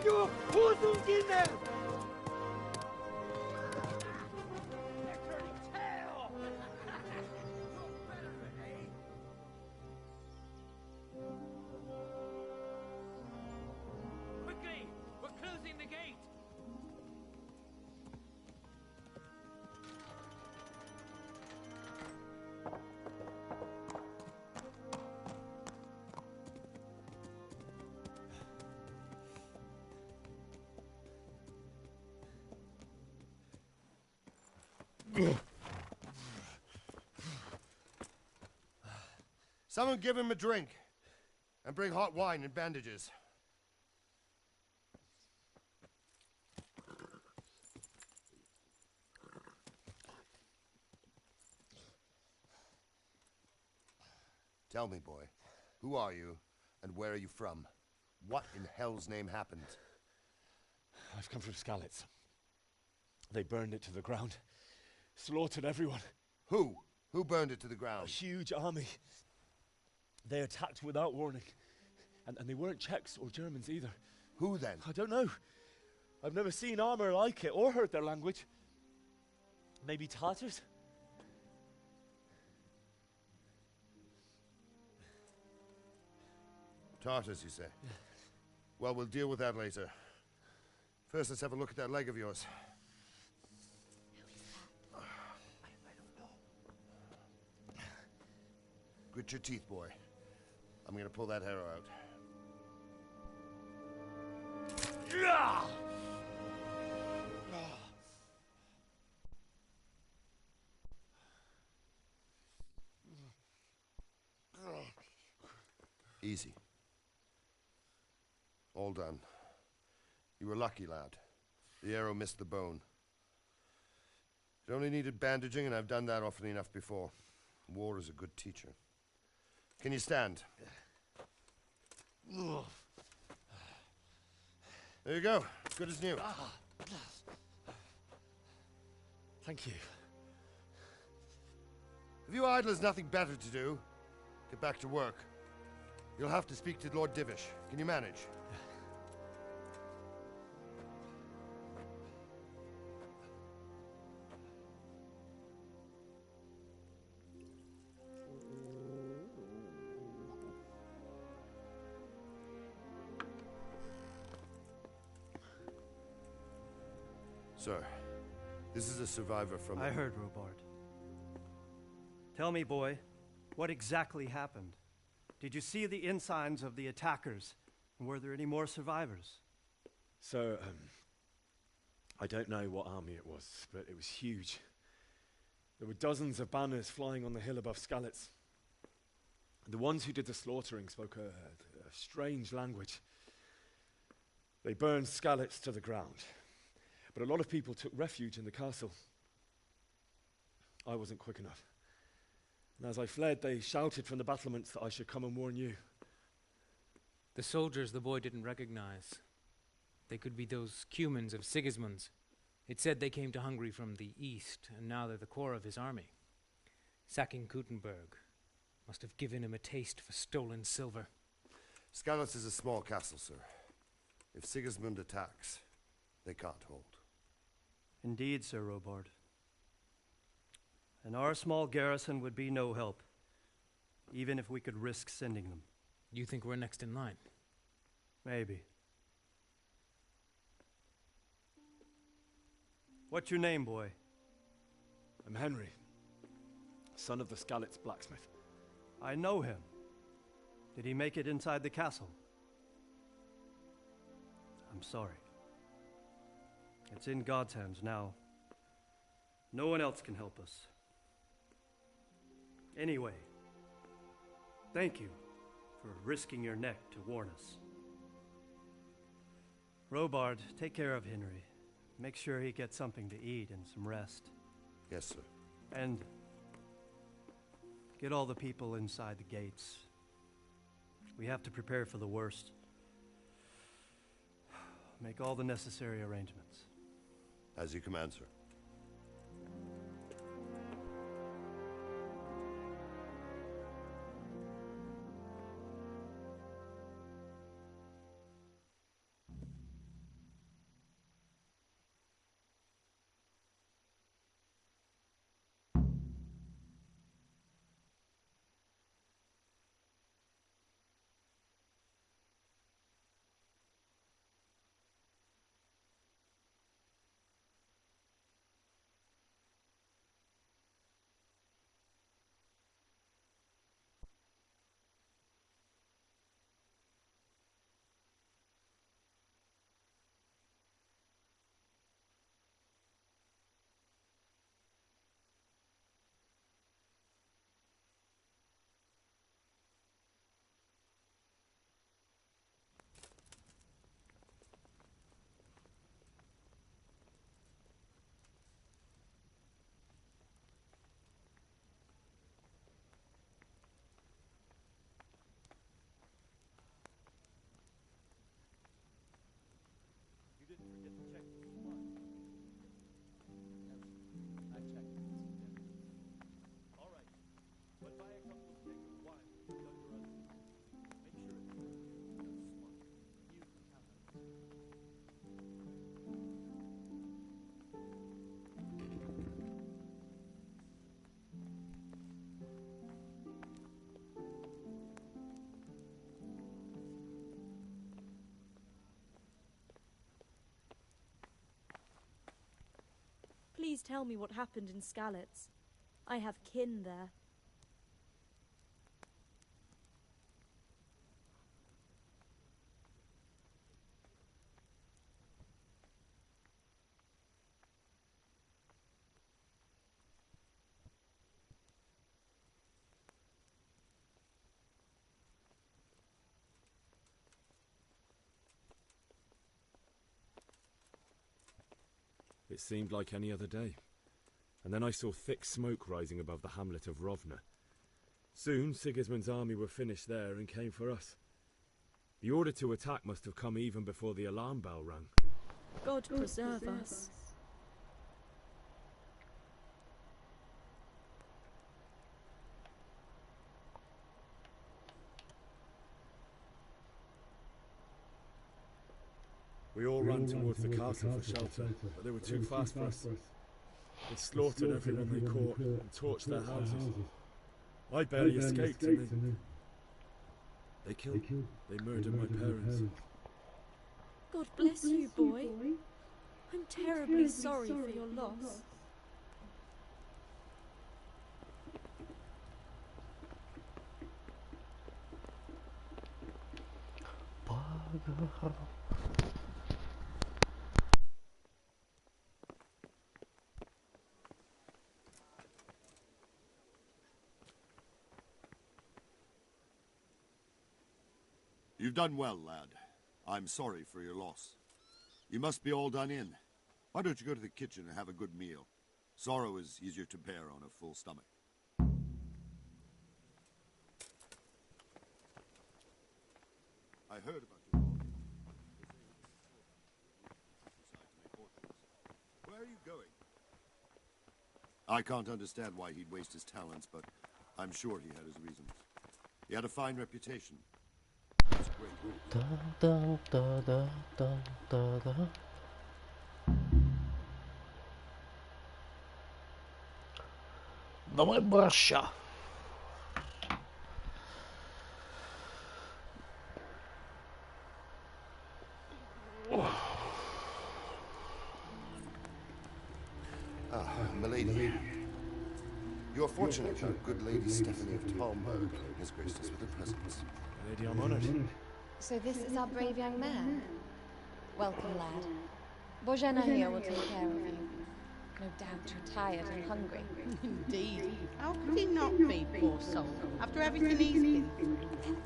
you Husungine! Quickly! We're closing the gate! Someone give him a drink. And bring hot wine and bandages. Tell me, boy, who are you, and where are you from? What in hell's name happened? I've come from Skalitz. They burned it to the ground. Slaughtered everyone. Who? Who burned it to the ground? A huge army. They attacked without warning. And they weren't Czechs or Germans either. Who then? I don't know. I've never seen armor like it or heard their language. Maybe Tatars? Tartars, you say? Well, we'll deal with that later. First, let's have a look at that leg of yours. Grit your teeth, boy. I'm gonna pull that arrow out. Easy. All done. You were lucky, lad. The arrow missed the bone. It only needed bandaging, and I've done that often enough before. War is a good teacher. Can you stand? There you go. Good as new. Thank you. If you idlers nothing better to do, get back to work. You'll have to speak to Lord Divish. Can you manage? Sir, this is a survivor from... I heard, Robard. Tell me, boy, what exactly happened? Did you see the ensigns of the attackers? And were there any more survivors? So, I don't know what army it was, but it was huge. There were dozens of banners flying on the hill above Skalitz. The ones who did the slaughtering spoke a strange language. They burned Skalitz to the ground. But a lot of people took refuge in the castle. I wasn't quick enough. And as I fled, they shouted from the battlements that I should come and warn you. The soldiers the boy didn't recognize. They could be those Cumans of Sigismund's. It said they came to Hungary from the east, and now they're the core of his army. Sacking Gutenberg must have given him a taste for stolen silver. Skalitz is a small castle, sir. If Sigismund attacks, they can't hold. Indeed, Sir Robard. And our small garrison would be no help, even if we could risk sending them. You think we're next in line? Maybe. What's your name, boy? I'm Henry, son of the Skalitz blacksmith. I know him. Did he make it inside the castle? I'm sorry. It's in God's hands now. No one else can help us. Anyway, thank you for risking your neck to warn us. Robard, take care of Henry. Make sure he gets something to eat and some rest. Yes, sir. And get all the people inside the gates. We have to prepare for the worst. Make all the necessary arrangements. As you command, sir. Please tell me what happened in Skalitz. I have kin there. It seemed like any other day. And then I saw thick smoke rising above the hamlet of Rovna. Soon Sigismund's army were finished there and came for us. The order to attack must have come even before the alarm bell rang. God preserve us. We all ran towards the castle for shelter, but they were too fast for us. They slaughtered everyone they caught and torched their houses. I barely escaped, and they murdered my parents. God bless you, boy. I'm terribly sorry for your loss. You've done well, lad. I'm sorry for your loss. You must be all done in. Why don't you go to the kitchen and have a good meal? Sorrow is easier to bear on a full stomach. I heard about your father. Where are you going? I can't understand why he'd waste his talents, but I'm sure he had his reasons. He had a fine reputation. Dun, dun, dun, dun, dun, dun, dun. Давай борща. Milady. You are fortunate our good Lady Stephanie of Talmberg has graced us with her presence. Lady, I'm honored. So this is our brave young man. Welcome, lad. Bojana here will take care of you. No doubt you're tired and hungry. Indeed. How could he not be, poor soul, after everything he's been through?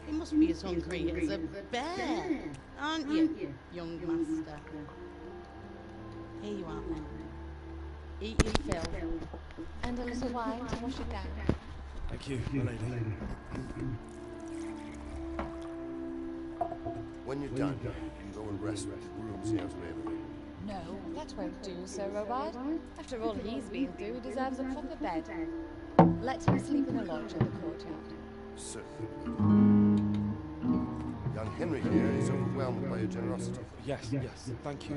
He must be as hungry as a bear, aren't you, young master? Here you are, then. Eat your fill. And a little wine to wash it down. Thank you, my lady. When you're done, you can go and rest with the grooms here to Raven. No, that won't do, Sir Robard. After all he's been through, he deserves a proper bed. Let him sleep in a lodge in the courtyard. Certainly. Young Henry here is overwhelmed by your generosity. Yes, thank you.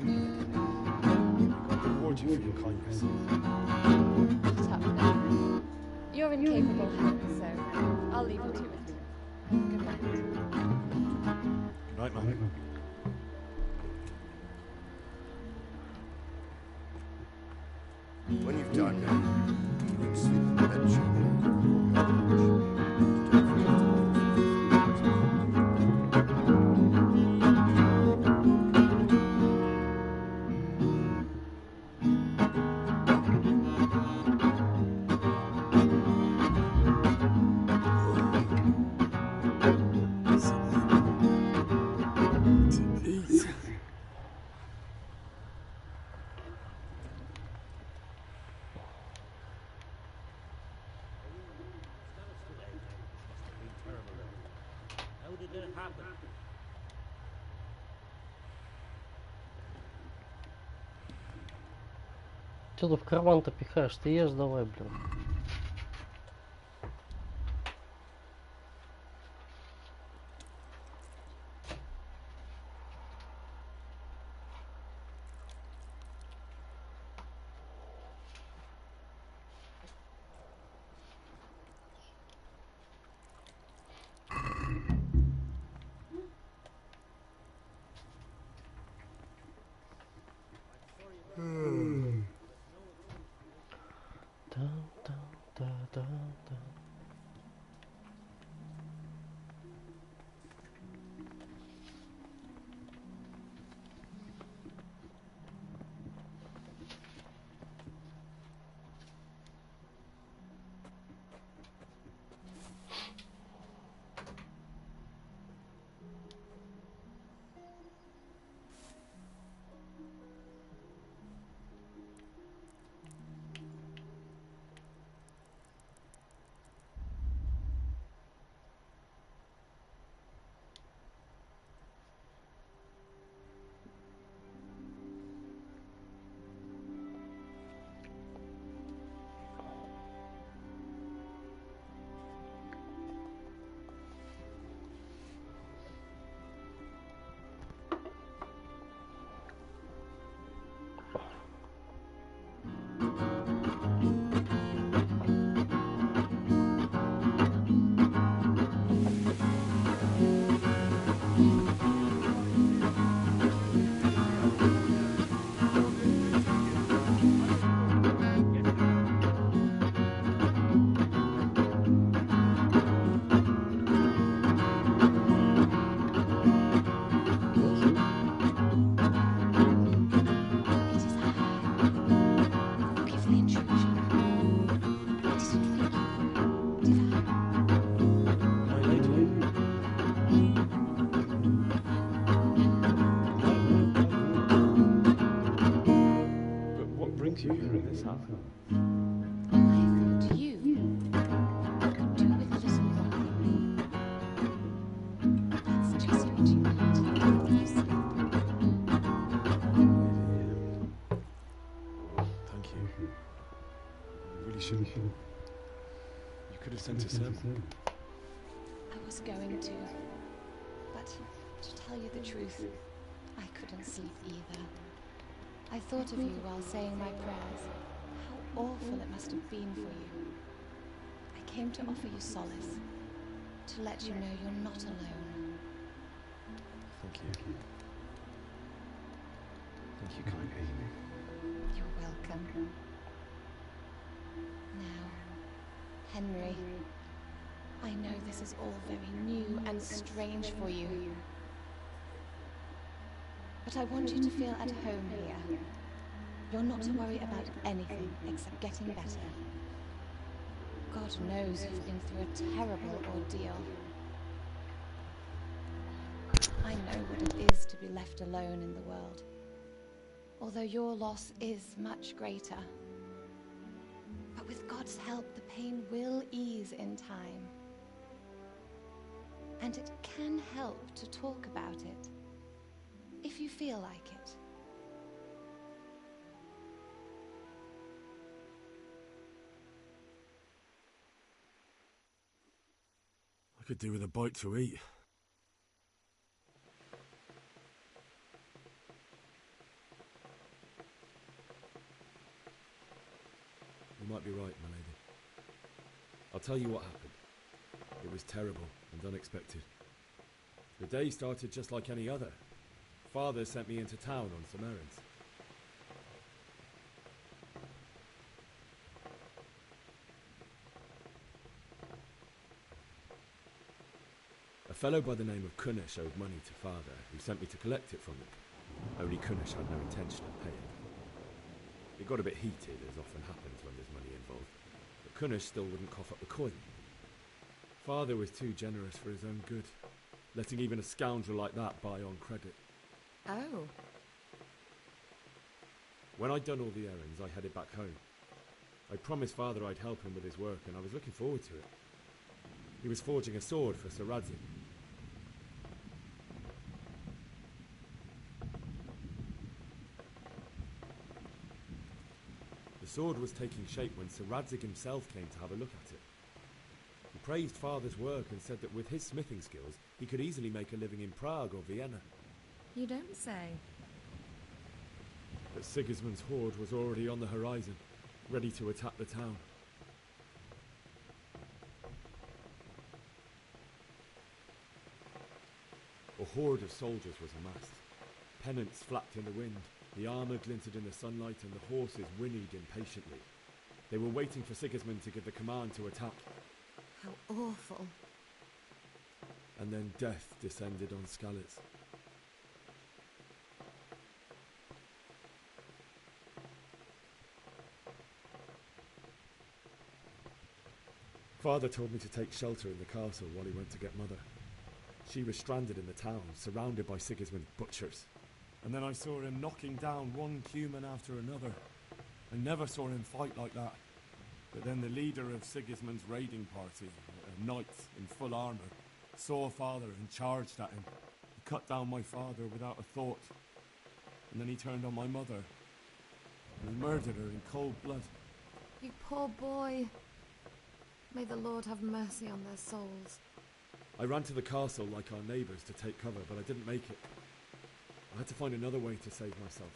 God reward you for your kindness. Shut up now. You're in capable hands, so I'll leave you to it. Good night. Good night, ma'am. When you've done, you can sleep in the bedchamber. Что ты в карман-то пихаешь? Ты ешь давай, блин. Dun, dun, dun, dun, dun. You here in this house? I thought you could do with a little wine. That's just what you need. You sleep. Thank you. You really shouldn't. You could have sent a servant. I was going to. But to tell you the truth, I couldn't sleep either. I thought of you while saying my prayers. How awful it must have been for you. I came to offer you solace, to let you know you're not alone. Thank you. Thank you kindly. You're welcome. Now, Henry, I know this is all very new and strange for you. But I want you to feel at home here. You're not to worry about anything except getting better. God knows you've been through a terrible ordeal. I know what it is to be left alone in the world. Although your loss is much greater. But with God's help, the pain will ease in time. And it can help to talk about it. If you feel like it. I could do with a bite to eat. You might be right, my lady. I'll tell you what happened. It was terrible and unexpected. The day started just like any other. Father sent me into town on some errands. A fellow by the name of Kunish owed money to Father, who sent me to collect it from him. Only Kunish had no intention of paying. It got a bit heated, as often happens when there's money involved, but Kunish still wouldn't cough up the coin. Father was too generous for his own good, letting even a scoundrel like that buy on credit. Oh. When I'd done all the errands, I headed back home. I promised Father I'd help him with his work, and I was looking forward to it. He was forging a sword for Sir Radzig. The sword was taking shape when Sir Radzig himself came to have a look at it. He praised Father's work and said that with his smithing skills, he could easily make a living in Prague or Vienna. You don't say. But Sigismund's horde was already on the horizon, ready to attack the town. A horde of soldiers was amassed. Pennants flapped in the wind, the armour glinted in the sunlight, and the horses whinnied impatiently. They were waiting for Sigismund to give the command to attack. How awful. And then death descended on Skalitz. Father told me to take shelter in the castle while he went to get Mother. She was stranded in the town, surrounded by Sigismund's butchers. And then I saw him knocking down one human after another. I never saw him fight like that. But then the leader of Sigismund's raiding party, a knight in full armour, saw Father and charged at him. He cut down my father without a thought. And then he turned on my mother. And he murdered her in cold blood. You poor boy. May the Lord have mercy on their souls. I ran to the castle like our neighbours to take cover, but I didn't make it. I had to find another way to save myself.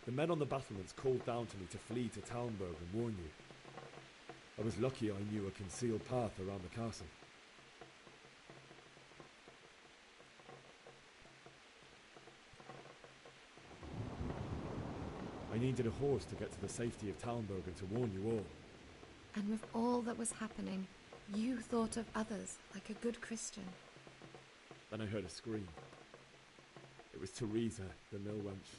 The men on the battlements called down to me to flee to Talmberg and warn you. I was lucky I knew a concealed path around the castle. I needed a horse to get to the safety of Talmberg and to warn you all. And with all that was happening, you thought of others like a good Christian. Then I heard a scream. It was Teresa, the mill wench.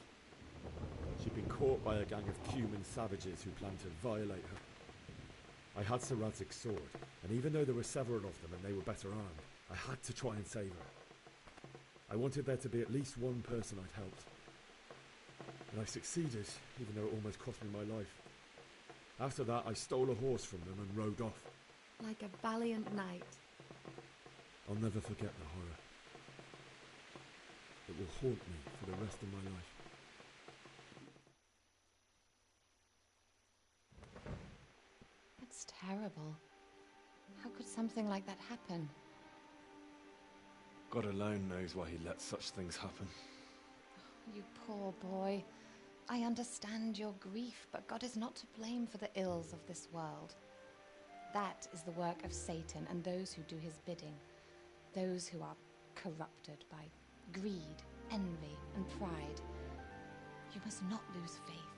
She'd been caught by a gang of Cuman savages who planned to violate her. I had Sir Radzig's sword, and even though there were several of them and they were better armed, I had to try and save her. I wanted there to be at least one person I'd helped. And I succeeded, even though it almost cost me my life. After that, I stole a horse from them and rode off. Like a valiant knight. I'll never forget the horror. It will haunt me for the rest of my life. It's terrible. How could something like that happen? God alone knows why he lets such things happen. You poor boy. I understand your grief, but God is not to blame for the ills of this world. That is the work of Satan and those who do his bidding. Those who are corrupted by greed, envy, and pride. You must not lose faith,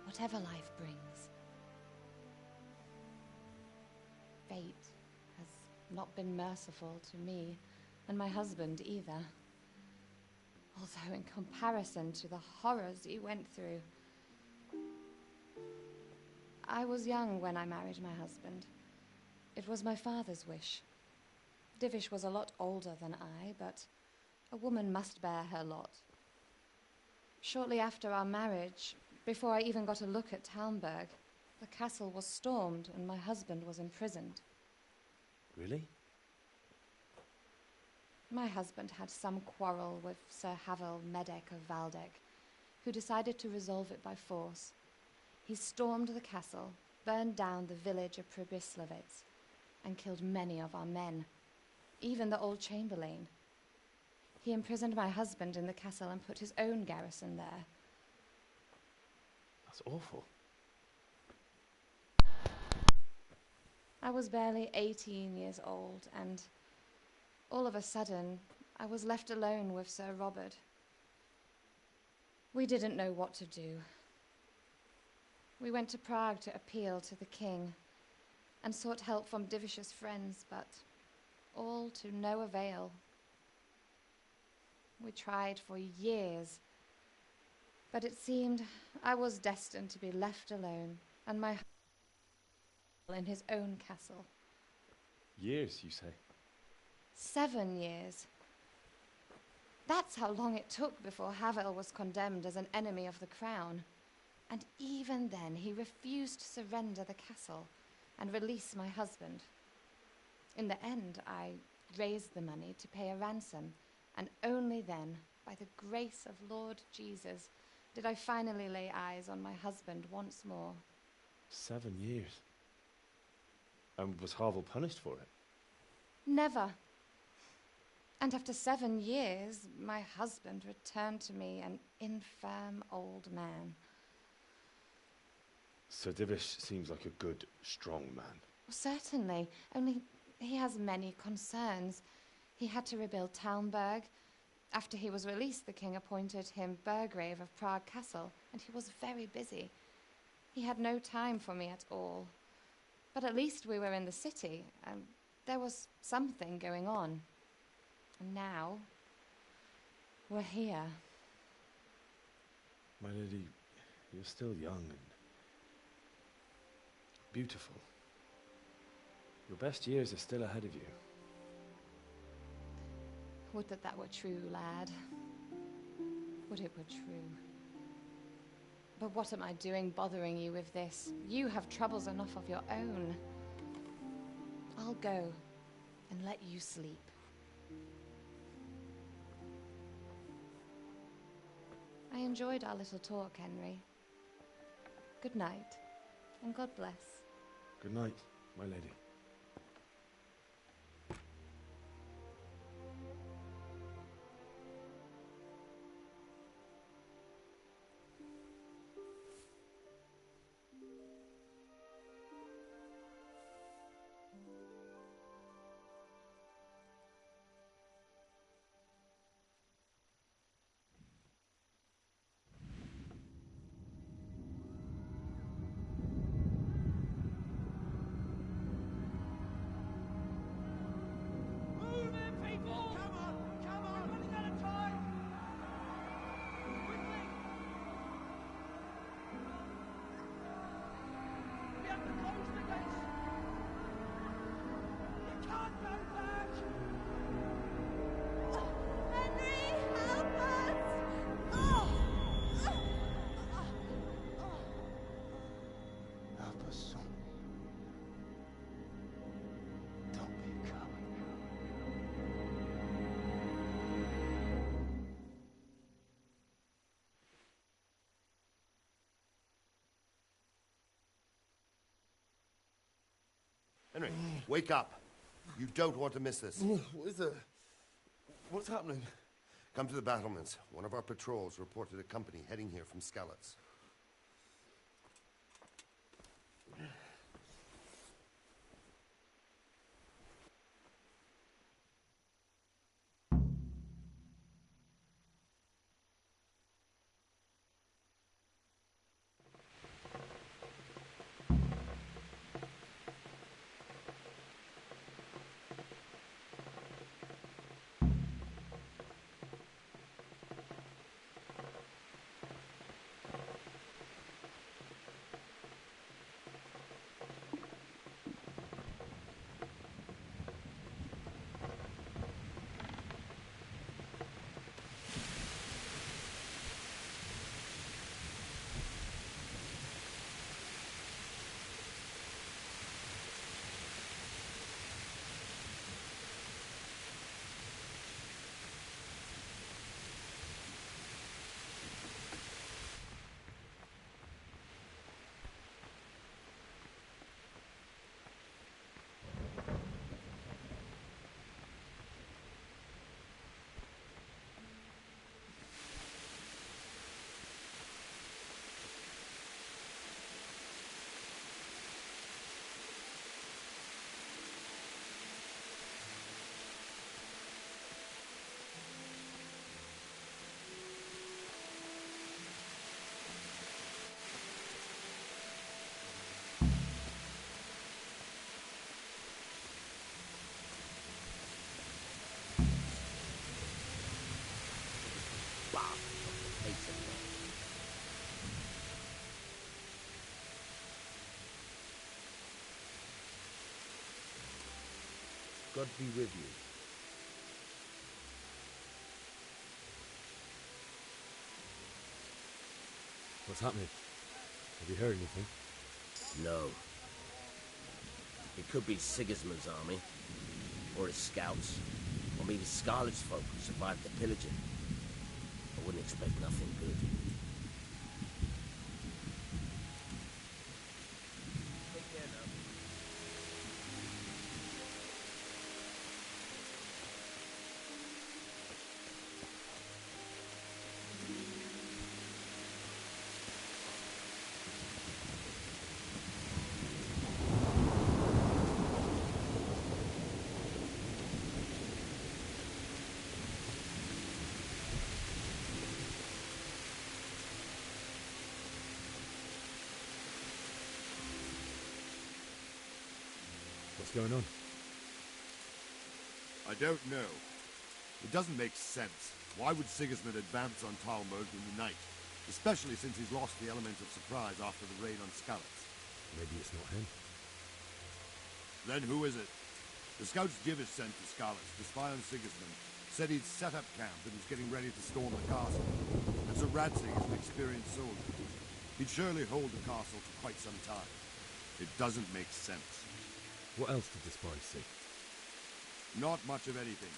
whatever life brings. Fate has not been merciful to me, and my husband either. Although in comparison to the horrors he went through. I was young when I married my husband. It was my father's wish. Divish was a lot older than I, but a woman must bear her lot. Shortly after our marriage, before I even got a look at Talmberg, the castle was stormed and my husband was imprisoned. Really? My husband had some quarrel with Sir Havel Medek of Valdek, who decided to resolve it by force. He stormed the castle, burned down the village of Pribyslavitz, and killed many of our men, even the old chamberlain. He imprisoned my husband in the castle and put his own garrison there. That's awful. I was barely 18 years old, and all of a sudden, I was left alone with Sir Robert. We didn't know what to do. We went to Prague to appeal to the king and sought help from Divish's friends, but all to no avail. We tried for years, but it seemed I was destined to be left alone and my husband in his own castle. Years, you say? 7 years. That's how long it took before Havel was condemned as an enemy of the crown. And even then, he refused to surrender the castle and release my husband. In the end, I raised the money to pay a ransom, and only then, by the grace of Lord Jesus, did I finally lay eyes on my husband once more. 7 years? And was Havel punished for it? Never. And after 7 years, my husband returned to me an infirm old man. Sir Divish seems like a good, strong man. Certainly, only he has many concerns. He had to rebuild Talmberg. After he was released, the king appointed him Burgrave of Prague Castle, and he was very busy. He had no time for me at all. But at least we were in the city, and there was something going on. And now, we're here. My lady, you're still young and beautiful. Your best years are still ahead of you. Would that that were true, lad. Would it were true. But what am I doing bothering you with this? You have troubles enough of your own. I'll go and let you sleep. I enjoyed our little talk, Henry. Good night, and God bless. Good night, my lady. Henry, wake up. You don't want to miss this. What is it? What's happening? Come to the battlements. One of our patrols reported a company heading here from Skalitz. God be with you. What's happening? Have you heard anything? No. It could be Sigismund's army, or his scouts, or maybe Scarlet's folk who survived the pillaging. I wouldn't expect nothing good. Take care now. What's going on? I don't know. It doesn't make sense. Why would Sigismund advance on Talmberg in the night? Especially since he's lost the element of surprise after the raid on Skalitz. Maybe it's not him. Then who is it? The scouts Divish sent to Skalitz to spy on Sigismund said he'd set up camp and was getting ready to storm the castle. And Sir Radzig is an experienced soldier. He'd surely hold the castle for quite some time. It doesn't make sense. What else did the spies see? Not much of anything.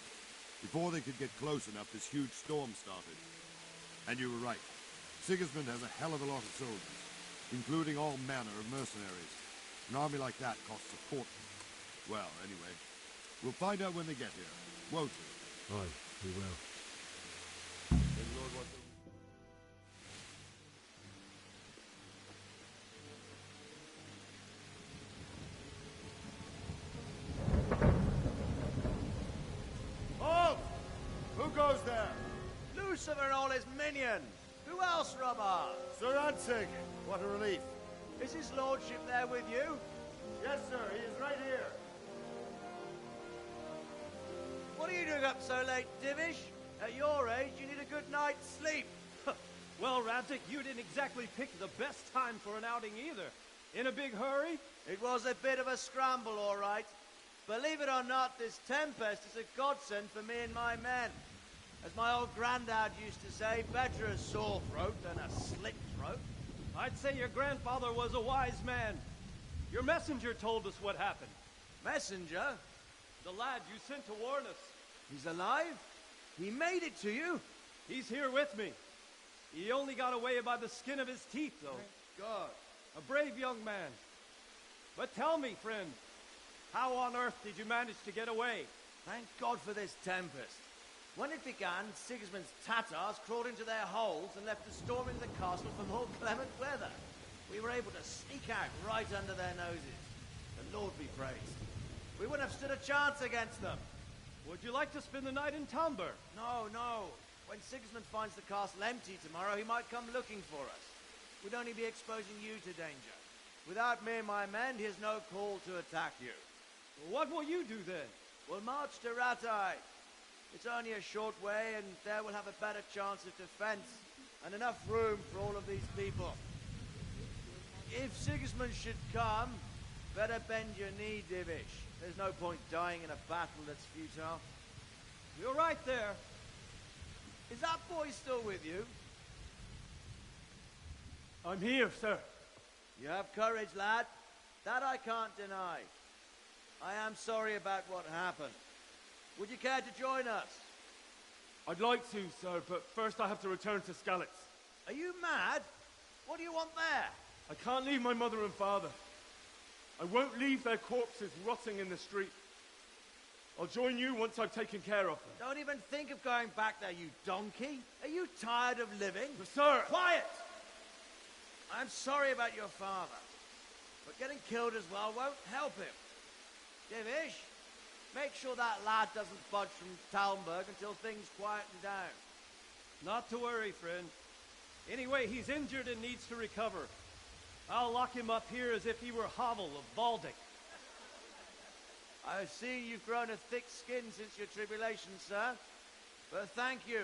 Before they could get close enough, this huge storm started. And you were right. Sigismund has a hell of a lot of soldiers, including all manner of mercenaries. An army like that costs a fortune. Well, anyway, we'll find out when they get here, won't we? Aye, we will. Halt! Who goes there? Lucifer and all his minions. Who else, Robert? Sir Radzig, what a relief. Is his lordship there with you? Yes, sir, he is right here. What are you doing up so late, Divish? At your age, you need a good night's sleep. Well, Radzig, you didn't exactly pick the best time for an outing either. In a big hurry? It was a bit of a scramble, all right. Believe it or not, this tempest is a godsend for me and my men. As my old granddad used to say, better a sore throat than a slit throat. I'd say your grandfather was a wise man. Your messenger told us what happened. Messenger? The lad you sent to warn us. He's alive? He made it to you? He's here with me. He only got away by the skin of his teeth, though. Thank God. A brave young man. But tell me, friend, how on earth did you manage to get away? Thank God for this tempest. When it began, Sigismund's Tatars crawled into their holes and left us storming the castle for more clement weather. We were able to sneak out right under their noses. The Lord be praised. We wouldn't have stood a chance against them. Would you like to spend the night in Talmberg? No, no. When Sigismund finds the castle empty tomorrow, he might come looking for us. We'd only be exposing you to danger. Without me and my men, he has no call to attack you. What will you do then? We'll march to Ratai. It's only a short way, and there we'll have a better chance of defense, and enough room for all of these people. If Sigismund should come, better bend your knee, Divish. There's no point dying in a battle that's futile. You're right there. Is that boy still with you? I'm here, sir. You have courage, lad. That I can't deny. I am sorry about what happened. Would you care to join us? I'd like to, sir, but first I have to return to Skalitz. Are you mad? What do you want there? I can't leave my mother and father. I won't leave their corpses rotting in the street. I'll join you once I've taken care of them. Don't even think of going back there, you donkey. Are you tired of living? Sir! Quiet! I'm sorry about your father, but getting killed as well won't help him. Divish, make sure that lad doesn't budge from Talmberg until things quieten down. Not to worry, friend. Anyway, he's injured and needs to recover. I'll lock him up here as if he were Havel of Baldic. I've seen you've grown a thick skin since your tribulation, sir. But thank you.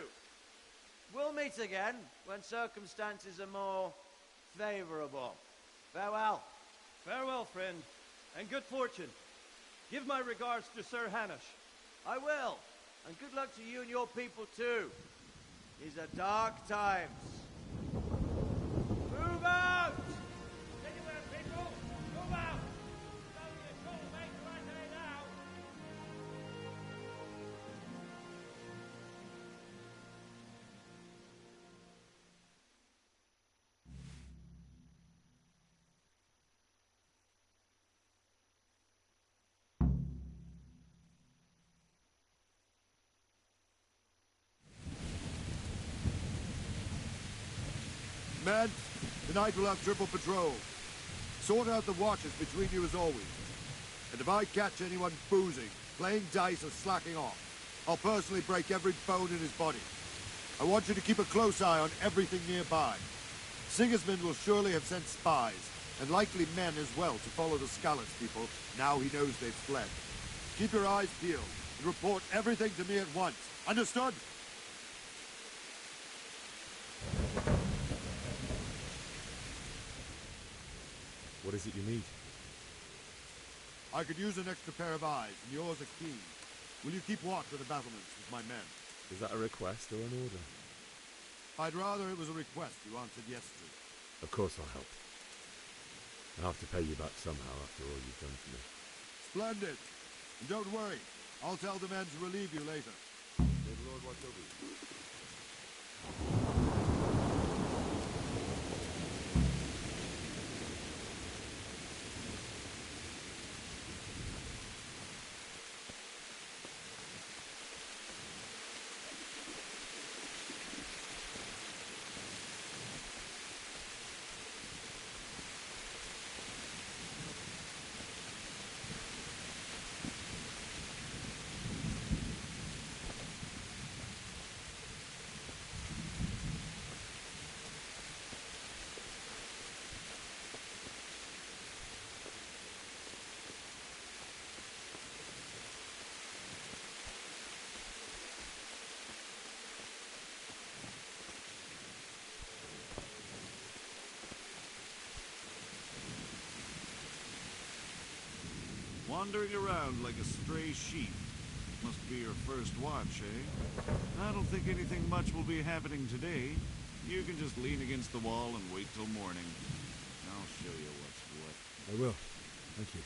We'll meet again when circumstances are more favorable. Farewell. Farewell, friend, and good fortune. Give my regards to Sir Hanush. I will. And good luck to you and your people, too. These are dark times. Move out! Anywhere, people! Move out! It's only a short way to Ratai now. Men, tonight we'll have triple patrol. Sort out the watches between you as always. And if I catch anyone boozing, playing dice or slacking off, I'll personally break every bone in his body. I want you to keep a close eye on everything nearby. Sigismund will surely have sent spies, and likely men as well, to follow the Skalitz people now he knows they've fled. Keep your eyes peeled and report everything to me at once. Understood? What is it you need? I could use an extra pair of eyes, and yours are keen. Will you keep watch of the battlements with my men? Is that a request or an order? I'd rather it was a request you answered yes to. Of course I'll help. I'll have to pay you back somehow after all you've done for me. Splendid! And don't worry, I'll tell the men to relieve you later. May the Lord watch over you. Wandering around like a stray sheep. Must be your first watch, eh? I don't think anything much will be happening today. You can just lean against the wall and wait till morning. I'll show you what's what. I will. Thank you.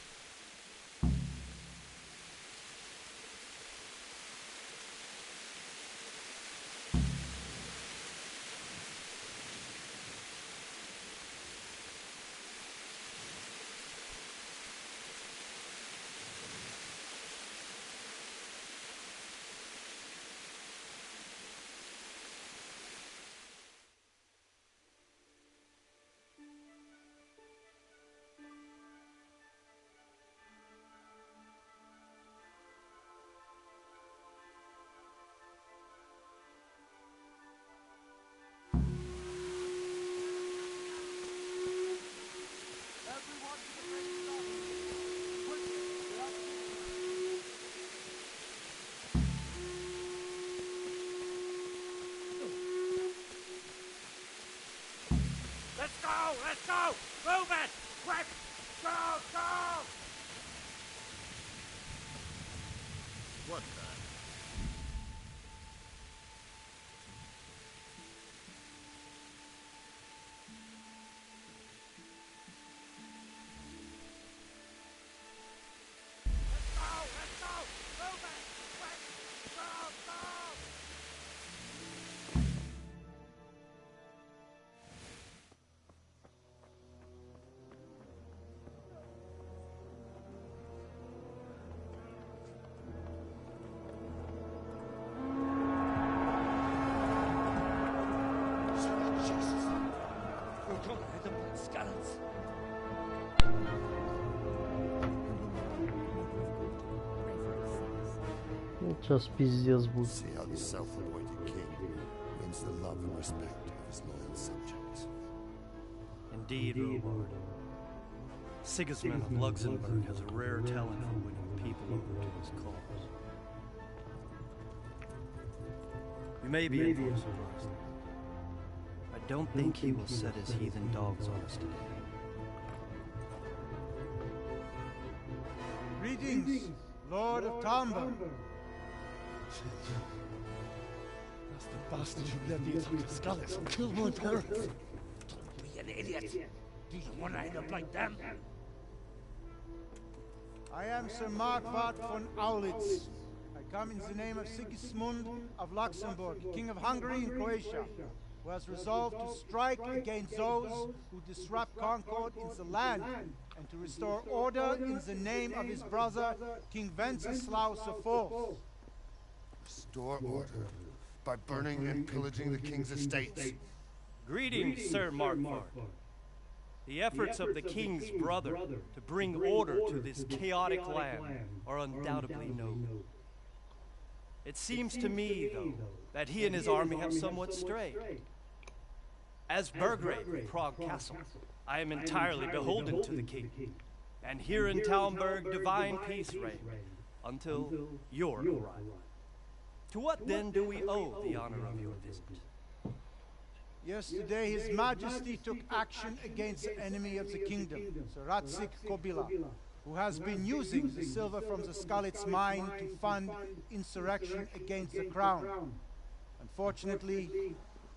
Let's go! Move it! Quick! Go! Go! What the? Сейчас пиздец будет. See how the self-appointed king wins the love and respect of his loyal subjects. Indeed, O Lord. Sigismund of Luxembourg has a rare talent for winning people over to his cause. You may be in for a surprise. I don't think he will set his heathen dogs on us today. Greetings, Lord of Tamba. That's the bastard who led the attack of Skalitz and killed my parents. Don't be an idiot. Do you want to end up like them? I am Sir Markvart von Aulitz. I come in the name of Sigismund of Luxembourg, King of Hungary and Croatia, who has resolved to strike against those who disrupt concord in the land and to restore order in the name of his brother, King Wenceslaus IV. Restore order by burning and pillaging the king's estates. Greetings, Sir Markvart. The efforts of the king's brother to bring order to this chaotic land are undoubtedly noble. It seems to me, though, that he and his army have somewhat strayed. As Burgrave of Prague Castle, I am entirely beholden to the king. And here in Talmberg, divine peace reigned, until your arrival. To what then do we owe the honor of your visit? Yesterday, His Majesty took action against the enemy of the kingdom, Sir Radzik Kobila, who has been using the silver from the Skalitz mine to fund insurrection against the crown. Unfortunately,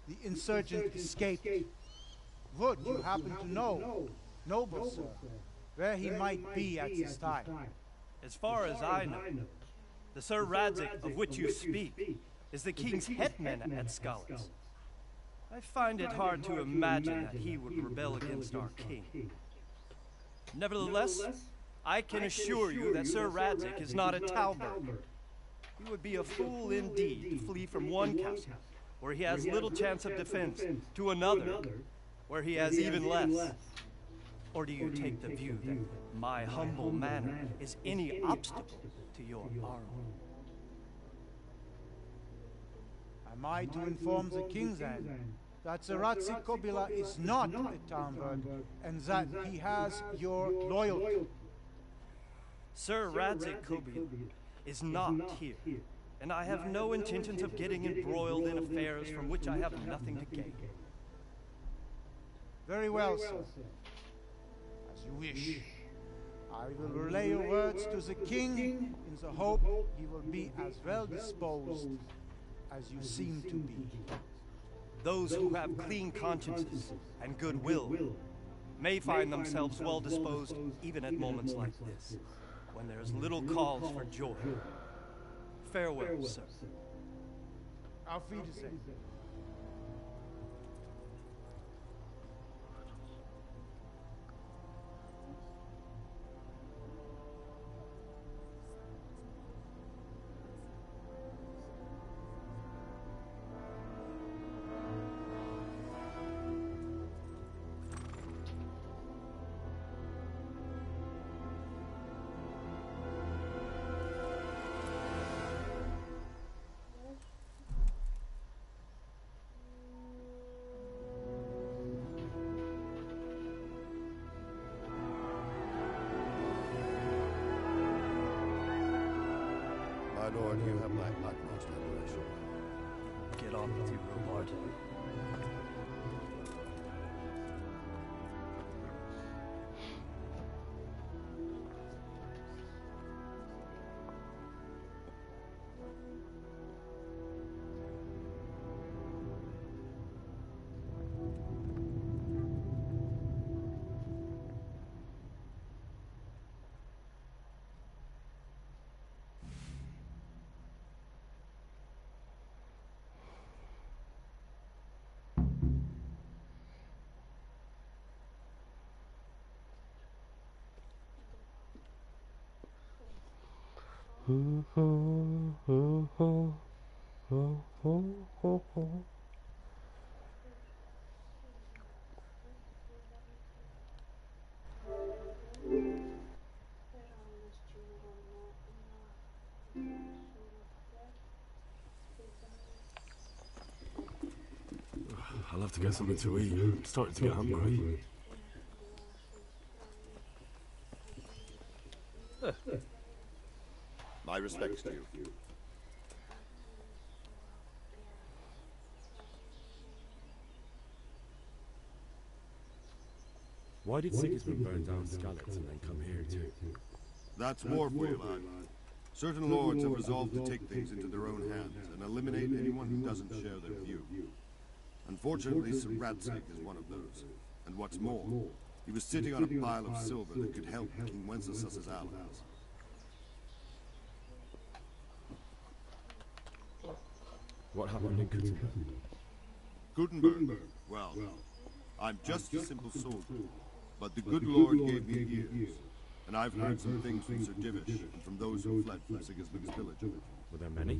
the insurgent escaped. Would you happen to know, noble sir, where he might be at this time? As far as I know, the Sir Radzik of which you speak is the king's hetman at Skalitz. I find it hard to imagine that he would rebel against our king. Nevertheless, I can assure you that Sir Radzik is not at Talmberg. He would be a fool indeed to flee from one castle, where he has little chance of defense, to another, where he has even less. Or do you take the view that my humble manner is any obstacle to your army? Am I to inform the king then that Sir Radzik Kobila is not at Talmberg and that he has your loyalty? Sir Radzik Kobila is not here, and I have no intentions of getting embroiled in affairs from which I have nothing to gain. Very well, sir. As you wish. I will relay your words to the king in the hope he will be as well disposed as you seem to be. Those who have clean consciences and goodwill may find themselves well disposed even at moments like this, when there is little cause for joy. Farewell, sir. Auf Wiedersehen. My lord, you have my utmost admiration. Get on with you, Robard. I'll have to get something to eat. I'm starting to get hungry. My respects to you. Why did Sigismund burn down Skalitz and then come here too? That's war for you, lad. Certain lords have resolved to take things into their own hands and eliminate anyone who doesn't share their view. Unfortunately, Sir Radzik is one of those. And what's more, he was sitting on a pile of silver that could help King Wenceslaus's allies. What happened in Gutenberg? Gutenberg? Well, I'm just a simple soldier, but the good Lord gave me ears, and I've heard some things from Sir Divish and from those who fled from Sigismund's village. Were there many?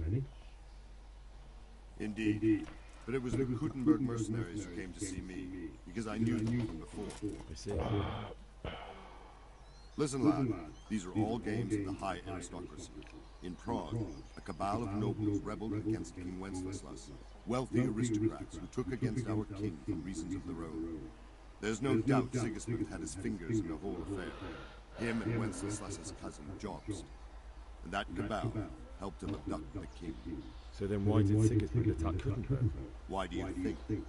Indeed. But it was the Gutenberg mercenaries who came to see me, because I knew them from before. I see. Listen, lad. These are all games of the high aristocracy. In Prague, a cabal of nobles rebelled against King Wenceslas, wealthy aristocrats who took against our king for reasons of their own. There's no doubt Sigismund had his fingers in the whole affair. Him and Wenceslas's cousin, Jobst. And that cabal helped him abduct the king. So then why did Sigismund attack Kuttenberg? Why do you think?